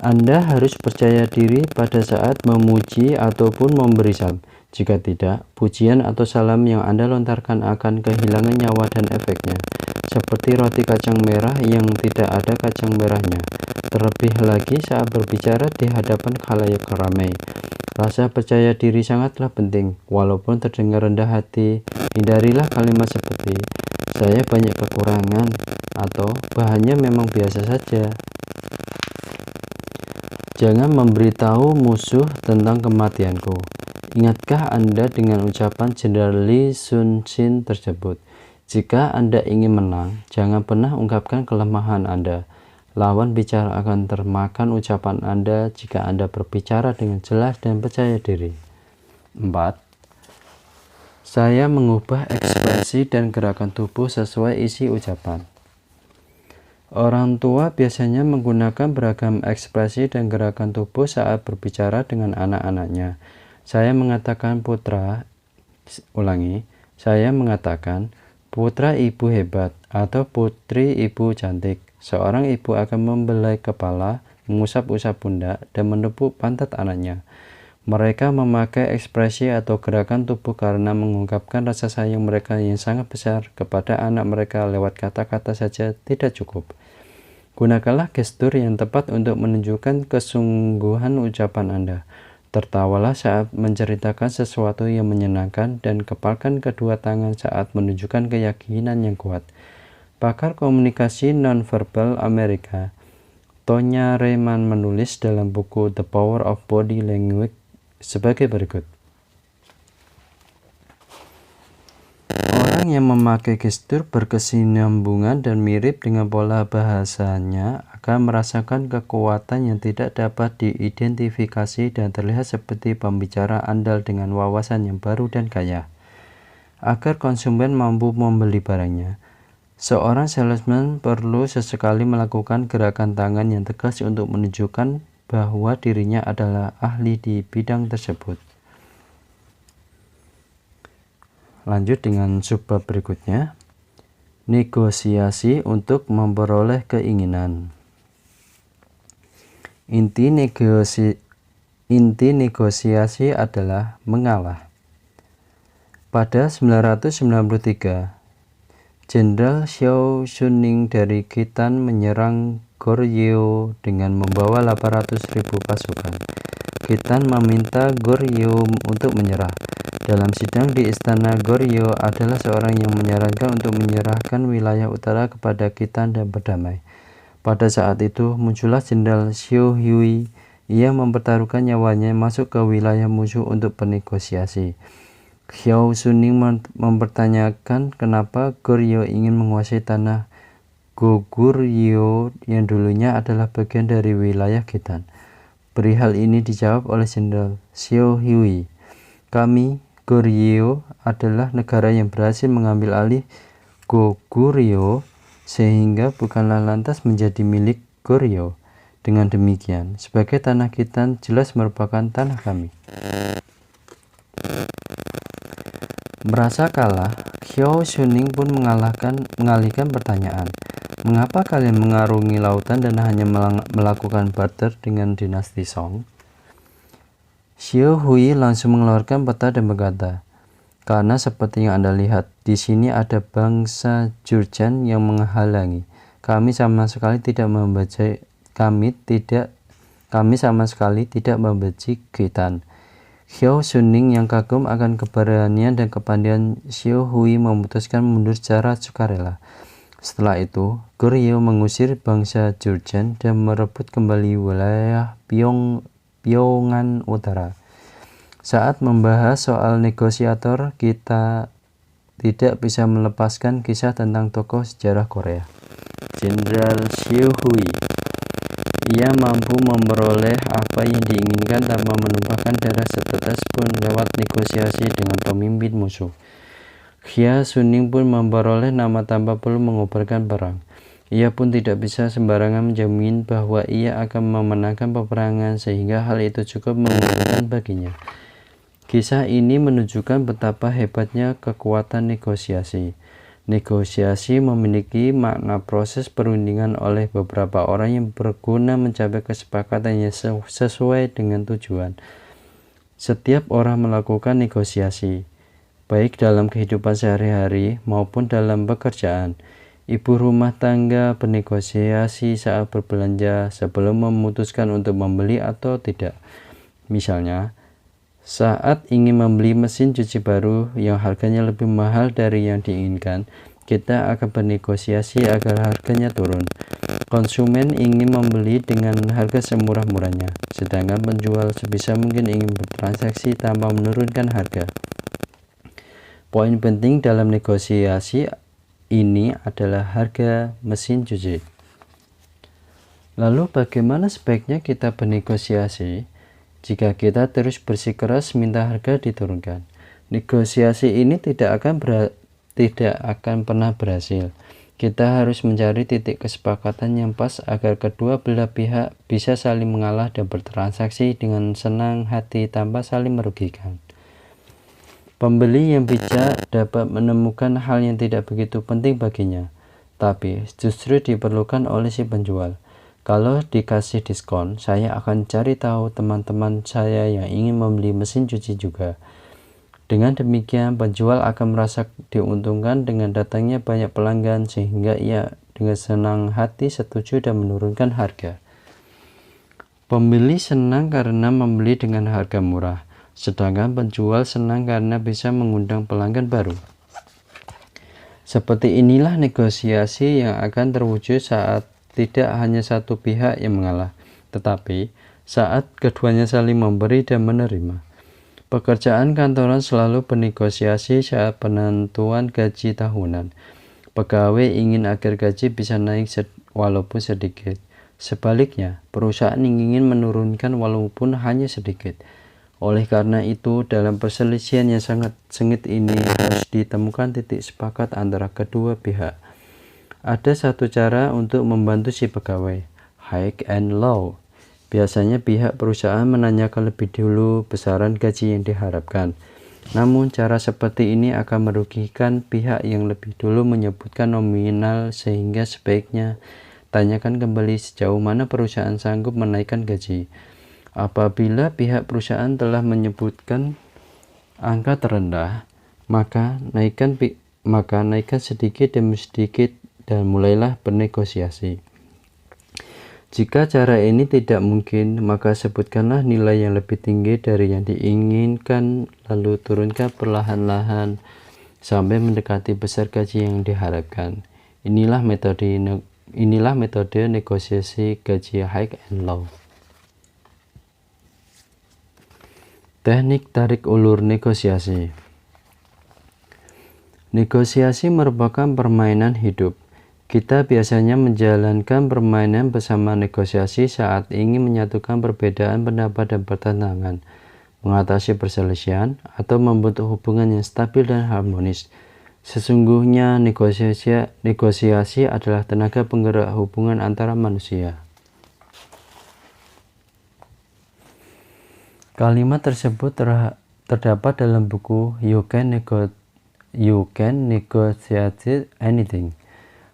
Anda harus percaya diri pada saat memuji ataupun memberi salam. Jika tidak, pujian atau salam yang Anda lontarkan akan kehilangan nyawa dan efeknya, seperti roti kacang merah yang tidak ada kacang merahnya. Terlebih lagi saat berbicara di hadapan khalayak ramai. Rasa percaya diri sangatlah penting, walaupun terdengar rendah hati. Hindarilah kalimat seperti, saya banyak kekurangan, atau bahannya memang biasa saja. Jangan memberitahu musuh tentang kematianku. Ingatkah Anda dengan ucapan Jenderal Lee Sun Sin tersebut? Jika Anda ingin menang, jangan pernah ungkapkan kelemahan Anda. Lawan bicara akan termakan ucapan Anda jika Anda berbicara dengan jelas dan percaya diri. 4. Saya mengubah ekspresi dan gerakan tubuh sesuai isi ucapan. Orang tua biasanya menggunakan beragam ekspresi dan gerakan tubuh saat berbicara dengan anak-anaknya. Saya mengatakan putra ibu hebat atau putri ibu cantik. Seorang ibu akan membelai kepala, mengusap-usap pundak, dan menepuk pantat anaknya. Mereka memakai ekspresi atau gerakan tubuh karena mengungkapkan rasa sayang mereka yang sangat besar kepada anak mereka lewat kata-kata saja tidak cukup. Gunakanlah gestur yang tepat untuk menunjukkan kesungguhan ucapan Anda. Tertawalah saat menceritakan sesuatu yang menyenangkan dan kepalkan kedua tangan saat menunjukkan keyakinan yang kuat. Pakar komunikasi nonverbal Amerika, Tonya Rayman menulis dalam buku The Power of Body Language sebagai berikut. Orang yang memakai gestur berkesinambungan dan mirip dengan pola bahasanya akan merasakan kekuatan yang tidak dapat diidentifikasi dan terlihat seperti pembicara andal dengan wawasan yang baru dan kaya. Agar konsumen mampu membeli barangnya, seorang salesman perlu sesekali melakukan gerakan tangan yang tegas untuk menunjukkan bahwa dirinya adalah ahli di bidang tersebut. Lanjut dengan subbab berikutnya, negosiasi untuk memperoleh keinginan. Inti negosiasi adalah mengalah. Pada 993, Jenderal Xiao Suning dari Khitan menyerang Goryeo dengan membawa 800.000 pasukan. Khitan meminta Goryeo untuk menyerah. Dalam sidang di istana, Goryeo adalah seorang yang menyarankan untuk menyerahkan wilayah utara kepada Khitan dan berdamai. Pada saat itu, muncullah Jenderal Xiao Hui. Ia mempertaruhkan nyawanya masuk ke wilayah musuh untuk bernegosiasi. Xiao Suning mempertanyakan kenapa Goryeo ingin menguasai tanah Goguryeo yang dulunya adalah bagian dari wilayah Khitan. Perihal ini dijawab oleh Jenderal Xiao Hui, kami, Goryeo, adalah negara yang berhasil mengambil alih Goguryeo sehingga bukanlah lantas menjadi milik Goryeo. Dengan demikian, sebagai tanah kita jelas merupakan tanah kami. Merasa kalah, Hyo Suning pun mengalihkan pertanyaan. Mengapa kalian mengarungi lautan dan hanya melakukan barter dengan dinasti Song? Xiao Hui langsung mengeluarkan peta dan berkata, karena seperti yang Anda lihat, di sini ada bangsa Jurchen yang menghalangi. Kami sama sekali tidak membenci Khitan. Hyo Suning yang kagum akan keberanian dan kepandaian Xiao Hui memutuskan mundur secara sukarela. Setelah itu, Goryeo mengusir bangsa Jurchen dan merebut kembali wilayah Pyongan Utara. Saat membahas soal negosiator, kita tidak bisa melepaskan kisah tentang tokoh sejarah Korea, Jenderal Xiao Hui. Ia mampu memperoleh apa yang diinginkan tanpa menumpahkan darah setetes pun lewat negosiasi dengan pemimpin musuh. Hyo Suning pun memperoleh nama tanpa perlu mengobarkan perang. Ia pun tidak bisa sembarangan menjamin bahwa ia akan memenangkan peperangan sehingga hal itu cukup menguntungkan baginya. Kisah ini menunjukkan betapa hebatnya kekuatan negosiasi. Negosiasi memiliki makna proses perundingan oleh beberapa orang yang berguna mencapai kesepakatan yang sesuai dengan tujuan. Setiap orang melakukan negosiasi, baik dalam kehidupan sehari-hari maupun dalam pekerjaan. Ibu rumah tangga bernegosiasi saat berbelanja sebelum memutuskan untuk membeli atau tidak. Misalnya, saat ingin membeli mesin cuci baru yang harganya lebih mahal dari yang diinginkan, kita akan bernegosiasi agar harganya turun. Konsumen ingin membeli dengan harga semurah-murahnya, sedangkan penjual sebisa mungkin ingin bertransaksi tanpa menurunkan harga. Poin penting dalam negosiasi ini adalah harga mesin cuci. Lalu bagaimana sebaiknya kita bernegosiasi? Jika kita terus bersikeras minta harga diturunkan, negosiasi ini tidak akan pernah berhasil. Kita harus mencari titik kesepakatan yang pas agar kedua belah pihak bisa saling mengalah dan bertransaksi dengan senang hati tanpa saling merugikan. Pembeli yang bijak dapat menemukan hal yang tidak begitu penting baginya, tapi justru diperlukan oleh si penjual. Kalau dikasih diskon, saya akan cari tahu teman-teman saya yang ingin membeli mesin cuci juga. Dengan demikian, penjual akan merasa diuntungkan dengan datangnya banyak pelanggan sehingga ia dengan senang hati setuju dan menurunkan harga. Pembeli senang karena membeli dengan harga murah, sedangkan penjual senang karena bisa mengundang pelanggan baru. Seperti inilah negosiasi yang akan terwujud saat tidak hanya satu pihak yang mengalah, tetapi saat keduanya saling memberi dan menerima. Pekerjaan kantoran selalu bernegosiasi saat penentuan gaji tahunan. Pegawai ingin agar gaji bisa naik walaupun sedikit. Sebaliknya, perusahaan ingin menurunkan walaupun hanya sedikit. Oleh karena itu, dalam perselisihan yang sangat sengit ini harus ditemukan titik sepakat antara kedua pihak. Ada satu cara untuk membantu si pegawai, high and low. Biasanya pihak perusahaan menanyakan lebih dulu besaran gaji yang diharapkan. Namun cara seperti ini akan merugikan pihak yang lebih dulu menyebutkan nominal sehingga sebaiknya tanyakan kembali sejauh mana perusahaan sanggup menaikkan gaji. Apabila pihak perusahaan telah menyebutkan angka terendah, maka naikkan sedikit demi sedikit dan mulailah bernegosiasi. Jika cara ini tidak mungkin, maka sebutkanlah nilai yang lebih tinggi dari yang diinginkan, lalu turunkan perlahan-lahan sampai mendekati besar gaji yang diharapkan. Inilah metode negosiasi gaji high and low. Teknik tarik ulur negosiasi. Negosiasi merupakan permainan hidup. Kita biasanya menjalankan permainan bersama negosiasi saat ingin menyatukan perbedaan pendapat dan pertentangan, mengatasi perselisihan, atau membentuk hubungan yang stabil dan harmonis. Sesungguhnya negosiasi adalah tenaga penggerak hubungan antara manusia. Kalimat tersebut terdapat dalam buku You Can Negotiate Anything,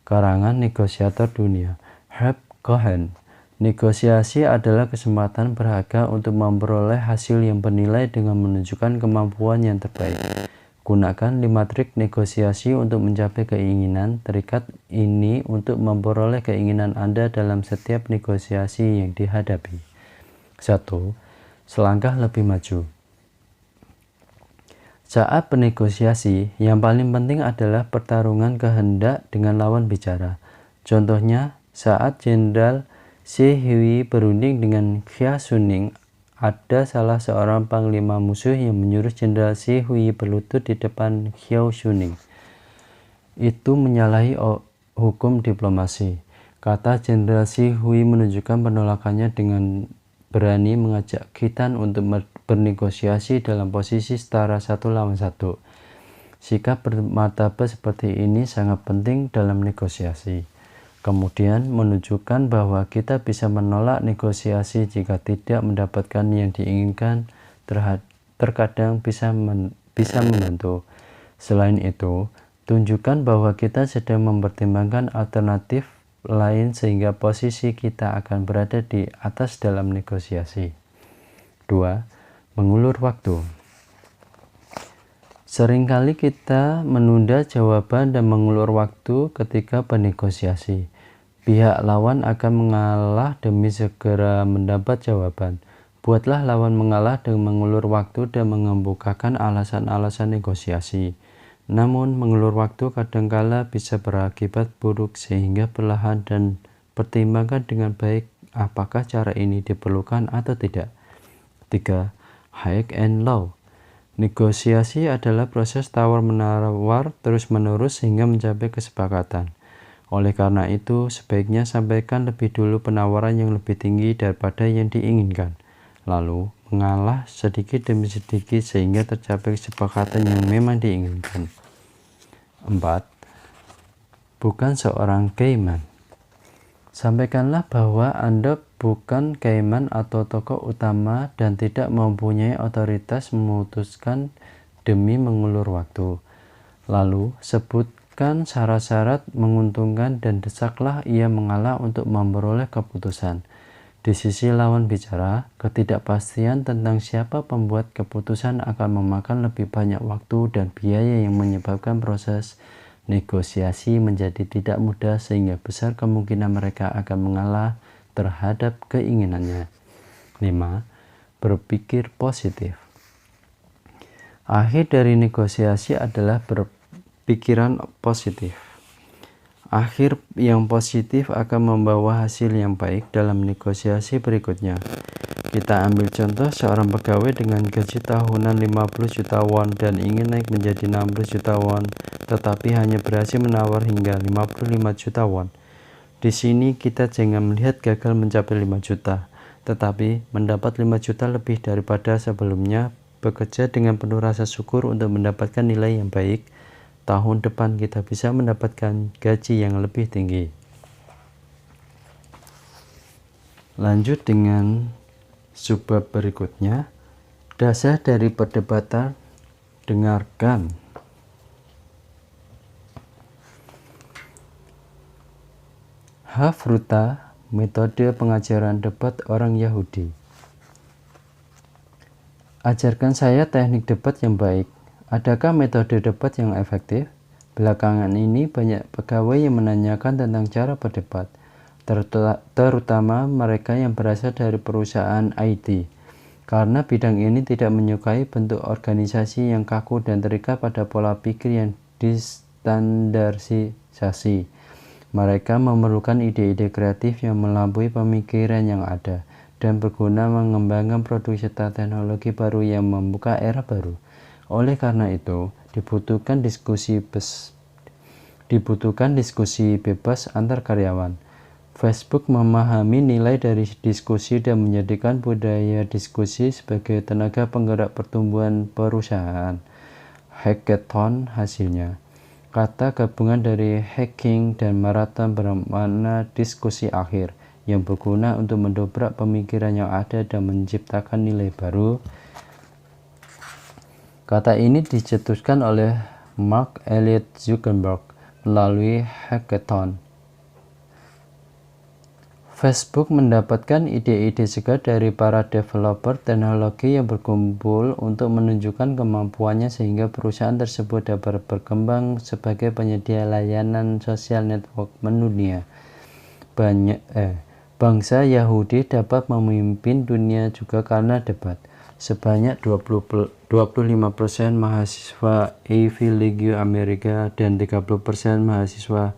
karangan negosiator dunia, Herb Cohen. Negosiasi adalah kesempatan berharga untuk memperoleh hasil yang bernilai dengan menunjukkan kemampuan yang terbaik. Gunakan 5 trik negosiasi untuk mencapai keinginan terikat ini untuk memperoleh keinginan Anda dalam setiap negosiasi yang dihadapi. 1. Selangkah lebih maju. Saat bernegosiasi, yang paling penting adalah pertarungan kehendak dengan lawan bicara. Contohnya, saat Jenderal Shi Hui berunding dengan Xia Suning, ada salah seorang panglima musuh yang menyuruh Jenderal Shi Hui berlutut di depan Xiao Suning. Itu menyalahi hukum diplomasi. Kata Jenderal Shi Hui menunjukkan penolakannya dengan berani mengajak Khitan untuk bernegosiasi dalam posisi setara 1 lawan 1. Sikap bermartabat seperti ini sangat penting dalam negosiasi. Kemudian menunjukkan bahwa kita bisa menolak negosiasi jika tidak mendapatkan yang diinginkan, terkadang bisa membantu. Selain itu, tunjukkan bahwa kita sedang mempertimbangkan alternatif lain sehingga posisi kita akan berada di atas dalam negosiasi. 2. Mengulur waktu. Seringkali kita menunda jawaban dan mengulur waktu ketika bernegosiasi. Pihak lawan akan mengalah demi segera mendapat jawaban. Buatlah lawan mengalah dengan mengulur waktu dan mengemukakan alasan-alasan negosiasi. Namun, mengulur waktu kadangkala bisa berakibat buruk sehingga perlahan dan pertimbangkan dengan baik apakah cara ini diperlukan atau tidak. 3. High and low. Negosiasi adalah proses tawar-menawar terus-menerus sehingga mencapai kesepakatan. Oleh karena itu, sebaiknya sampaikan lebih dulu penawaran yang lebih tinggi daripada yang diinginkan. Lalu, mengalah sedikit demi sedikit sehingga tercapai kesepakatan yang memang diinginkan. 4. Bukan seorang Kaiman. Sampaikanlah bahwa Anda bukan Kaiman atau tokoh utama dan tidak mempunyai otoritas memutuskan demi mengulur waktu. Lalu, sebutkan syarat-syarat menguntungkan dan desaklah ia mengalah untuk memperoleh keputusan. Di sisi lawan bicara, ketidakpastian tentang siapa pembuat keputusan akan memakan lebih banyak waktu dan biaya yang menyebabkan proses negosiasi menjadi tidak mudah sehingga besar kemungkinan mereka akan mengalah terhadap keinginannya. 5. Berpikir positif. Akhir dari negosiasi adalah berpikiran positif. Akhir yang positif akan membawa hasil yang baik dalam negosiasi berikutnya. Kita ambil contoh seorang pegawai dengan gaji tahunan 50 juta won dan ingin naik menjadi 60 juta won, tetapi hanya berhasil menawar hingga 55 juta won. Di sini kita jangan melihat gagal mencapai 5 juta, tetapi mendapat 5 juta lebih daripada sebelumnya, bekerja dengan penuh rasa syukur untuk mendapatkan nilai yang baik. Tahun depan kita bisa mendapatkan gaji yang lebih tinggi. Lanjut dengan subbab berikutnya. Dasar dari perdebatan, dengarkan. Hafruta, metode pengajaran debat orang Yahudi. Ajarkan saya teknik debat yang baik. Adakah metode debat yang efektif? Belakangan ini banyak pegawai yang menanyakan tentang cara berdebat, terutama mereka yang berasal dari perusahaan IT, karena bidang ini tidak menyukai bentuk organisasi yang kaku dan terikat pada pola pikir yang distandarisasi. Mereka memerlukan ide-ide kreatif yang melampaui pemikiran yang ada dan berguna mengembangkan produk serta teknologi baru yang membuka era baru. Oleh karena itu, dibutuhkan diskusi bebas antar karyawan. Facebook memahami nilai dari diskusi dan menjadikan budaya diskusi sebagai tenaga penggerak pertumbuhan perusahaan. Hackathon hasilnya. Kata gabungan dari hacking dan maraton bermakna diskusi akhir yang berguna untuk mendobrak pemikiran yang ada dan menciptakan nilai baru. Kata ini dicetuskan oleh Mark Elliott Zuckerberg melalui hackathon. Facebook mendapatkan ide-ide segar dari para developer teknologi yang berkumpul untuk menunjukkan kemampuannya sehingga perusahaan tersebut dapat berkembang sebagai penyedia layanan sosial network mendunia. Bangsa Yahudi dapat memimpin dunia juga karena debat. Sebanyak 25% mahasiswa Ivy League Amerika dan 30% mahasiswa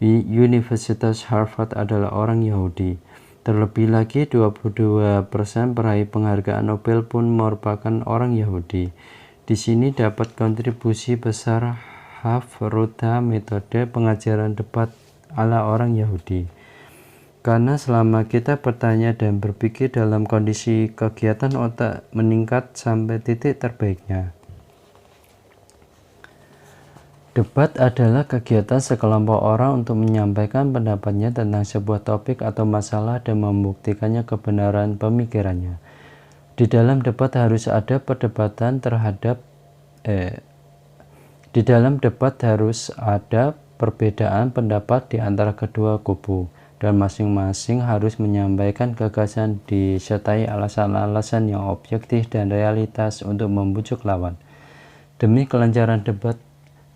Universitas Harvard adalah orang Yahudi. Terlebih lagi 22% peraih penghargaan Nobel pun merupakan orang Yahudi. Di sini dapat kontribusi besar Hafruta metode pengajaran debat ala orang Yahudi. Karena selama kita bertanya dan berpikir dalam kondisi kegiatan otak meningkat sampai titik terbaiknya. Debat adalah kegiatan sekelompok orang untuk menyampaikan pendapatnya tentang sebuah topik atau masalah dan membuktikannya kebenaran pemikirannya. Di dalam debat harus ada perbedaan pendapat di antara kedua kubu dan masing-masing harus menyampaikan gagasan disertai alasan-alasan yang objektif dan realitas untuk membujuk lawan. Demi kelancaran debat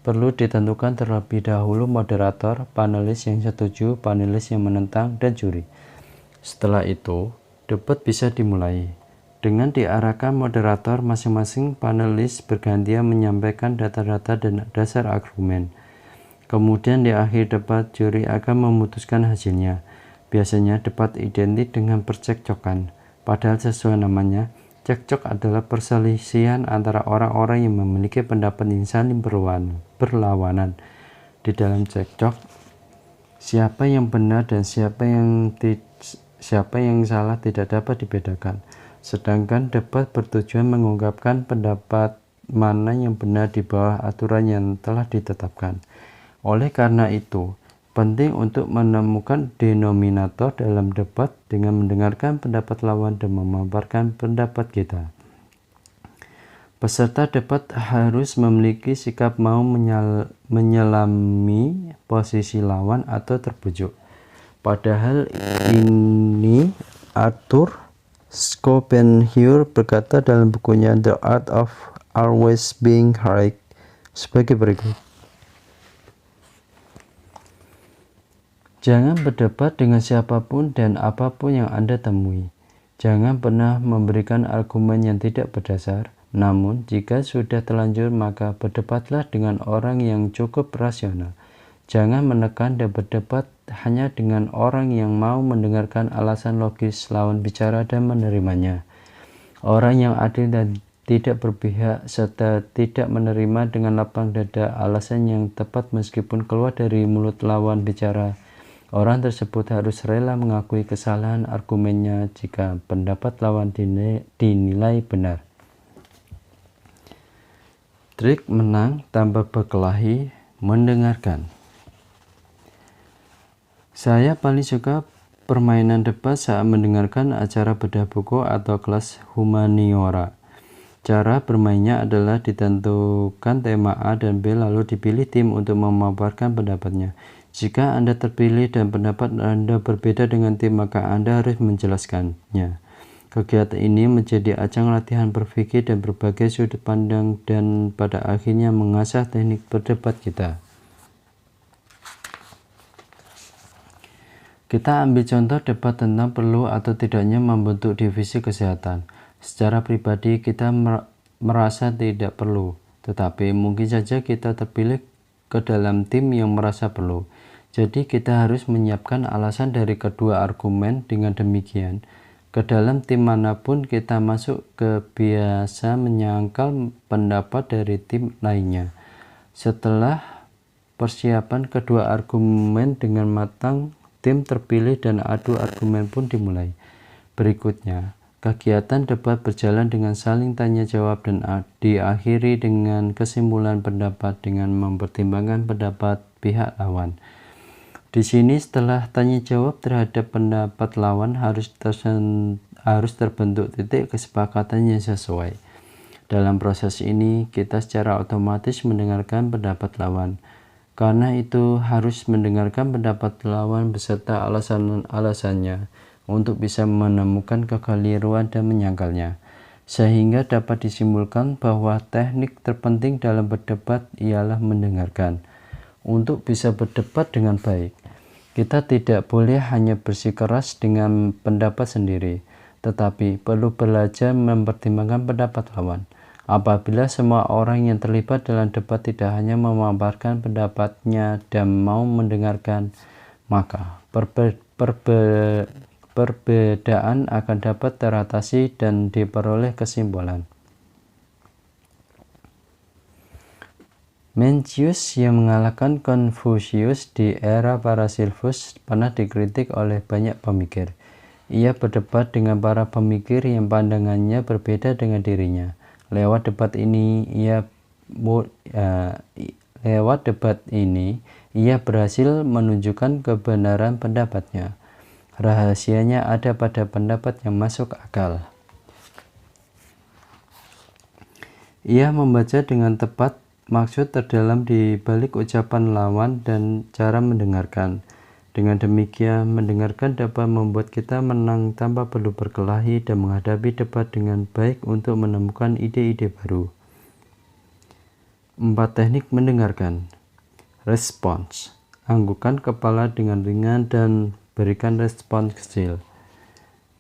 perlu ditentukan terlebih dahulu moderator, panelis yang setuju, panelis yang menentang, dan juri. Setelah itu, debat bisa dimulai. Dengan diarahkan moderator, masing-masing panelis bergantian menyampaikan data-data dan dasar argumen. Kemudian di akhir debat, juri akan memutuskan hasilnya. Biasanya debat identik dengan percekcokan, padahal sesuai namanya, cekcok adalah perselisihan antara orang-orang yang memiliki pendapat yang saling berlawanan. Di dalam cekcok, siapa yang benar dan siapa yang salah tidak dapat dibedakan. Sedangkan debat bertujuan mengungkapkan pendapat mana yang benar di bawah aturan yang telah ditetapkan. Oleh karena itu, penting untuk menemukan denominator dalam debat dengan mendengarkan pendapat lawan dan memaparkan pendapat kita. Peserta debat harus memiliki sikap mau menyelami posisi lawan atau terbujuk. Padahal ini Arthur Schopenhauer berkata dalam bukunya The Art of Always Being Right sebagai berikut. Jangan berdebat dengan siapapun dan apapun yang Anda temui. Jangan pernah memberikan argumen yang tidak berdasar. Namun, jika sudah terlanjur, maka berdebatlah dengan orang yang cukup rasional. Jangan menekan dan berdebat hanya dengan orang yang mau mendengarkan alasan logis lawan bicara dan menerimanya. Orang yang adil dan tidak berpihak serta tidak menerima dengan lapang dada alasan yang tepat meskipun keluar dari mulut lawan bicara. Orang tersebut harus rela mengakui kesalahan argumennya jika pendapat lawan dinilai benar. Trik menang tanpa berkelahi, mendengarkan. Saya paling suka permainan debat saat mendengarkan acara bedah buku atau kelas humaniora. Cara bermainnya adalah ditentukan tema A dan B lalu dipilih tim untuk memaparkan pendapatnya. Jika Anda terpilih dan pendapat Anda berbeda dengan tim, maka Anda harus menjelaskannya. Kegiatan ini menjadi ajang latihan berpikir dan berbagai sudut pandang dan pada akhirnya mengasah teknik berdebat kita. Kita ambil contoh debat tentang perlu atau tidaknya membentuk divisi kesehatan. Secara pribadi kita merasa tidak perlu, tetapi mungkin saja kita terpilih ke dalam tim yang merasa perlu. Jadi kita harus menyiapkan alasan dari kedua argumen. Dengan demikian, ke dalam tim manapun kita masuk biasa menyangkal pendapat dari tim lainnya. Setelah persiapan kedua argumen dengan matang, tim terpilih dan adu argumen pun dimulai. Berikutnya, Kegiatan debat berjalan dengan saling tanya jawab dan diakhiri dengan kesimpulan pendapat dengan mempertimbangkan pendapat pihak lawan. Di sini setelah tanya jawab terhadap pendapat lawan harus terbentuk titik kesepakatan yang sesuai. Dalam proses ini kita secara otomatis mendengarkan pendapat lawan. Karena itu harus mendengarkan pendapat lawan beserta alasan-alasannya untuk bisa menemukan kekeliruan dan menyangkalnya, sehingga dapat disimpulkan bahwa teknik terpenting dalam berdebat ialah mendengarkan. Untuk bisa berdebat dengan baik, kita tidak boleh hanya bersikeras dengan pendapat sendiri, tetapi perlu belajar mempertimbangkan pendapat lawan. Apabila semua orang yang terlibat dalam debat tidak hanya memaparkan pendapatnya dan mau mendengarkan, maka perbedaan akan dapat teratasi dan diperoleh kesimpulan. Mencius yang mengalahkan Konfusius di era Paracelsus pernah dikritik oleh banyak pemikir. Ia berdebat dengan para pemikir yang pandangannya berbeda dengan dirinya. Lewat debat ini ia berhasil menunjukkan kebenaran pendapatnya. Rahasianya ada pada pendapat yang masuk akal. Ia membaca dengan tepat maksud terdalam di balik ucapan lawan dan cara mendengarkan. Dengan demikian, mendengarkan dapat membuat kita menang tanpa perlu berkelahi dan menghadapi debat dengan baik untuk menemukan ide-ide baru. 4 teknik mendengarkan. Respons. Anggukkan kepala dengan ringan dan berikan respons kecil.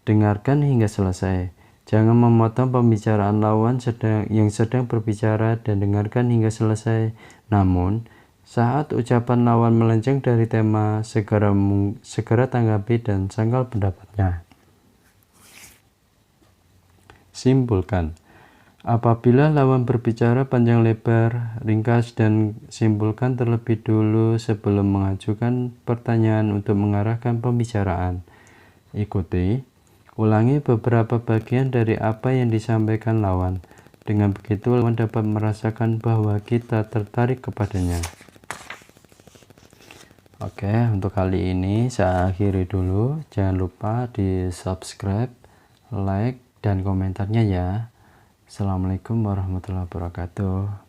Dengarkan hingga selesai. Jangan memotong pembicaraan lawan yang sedang berbicara dan dengarkan hingga selesai. Namun, saat ucapan lawan melenceng dari tema, segera tanggapi dan sangkal pendapatnya. Simpulkan. Apabila lawan berbicara panjang lebar, ringkas dan simpulkan terlebih dulu sebelum mengajukan pertanyaan untuk mengarahkan pembicaraan. Ulangi beberapa bagian dari apa yang disampaikan lawan. Dengan begitu, lawan dapat merasakan bahwa kita tertarik kepadanya. Oke, untuk kali ini saya akhiri dulu. Jangan lupa di subscribe, like, dan komentarnya ya. Assalamualaikum warahmatullahi wabarakatuh.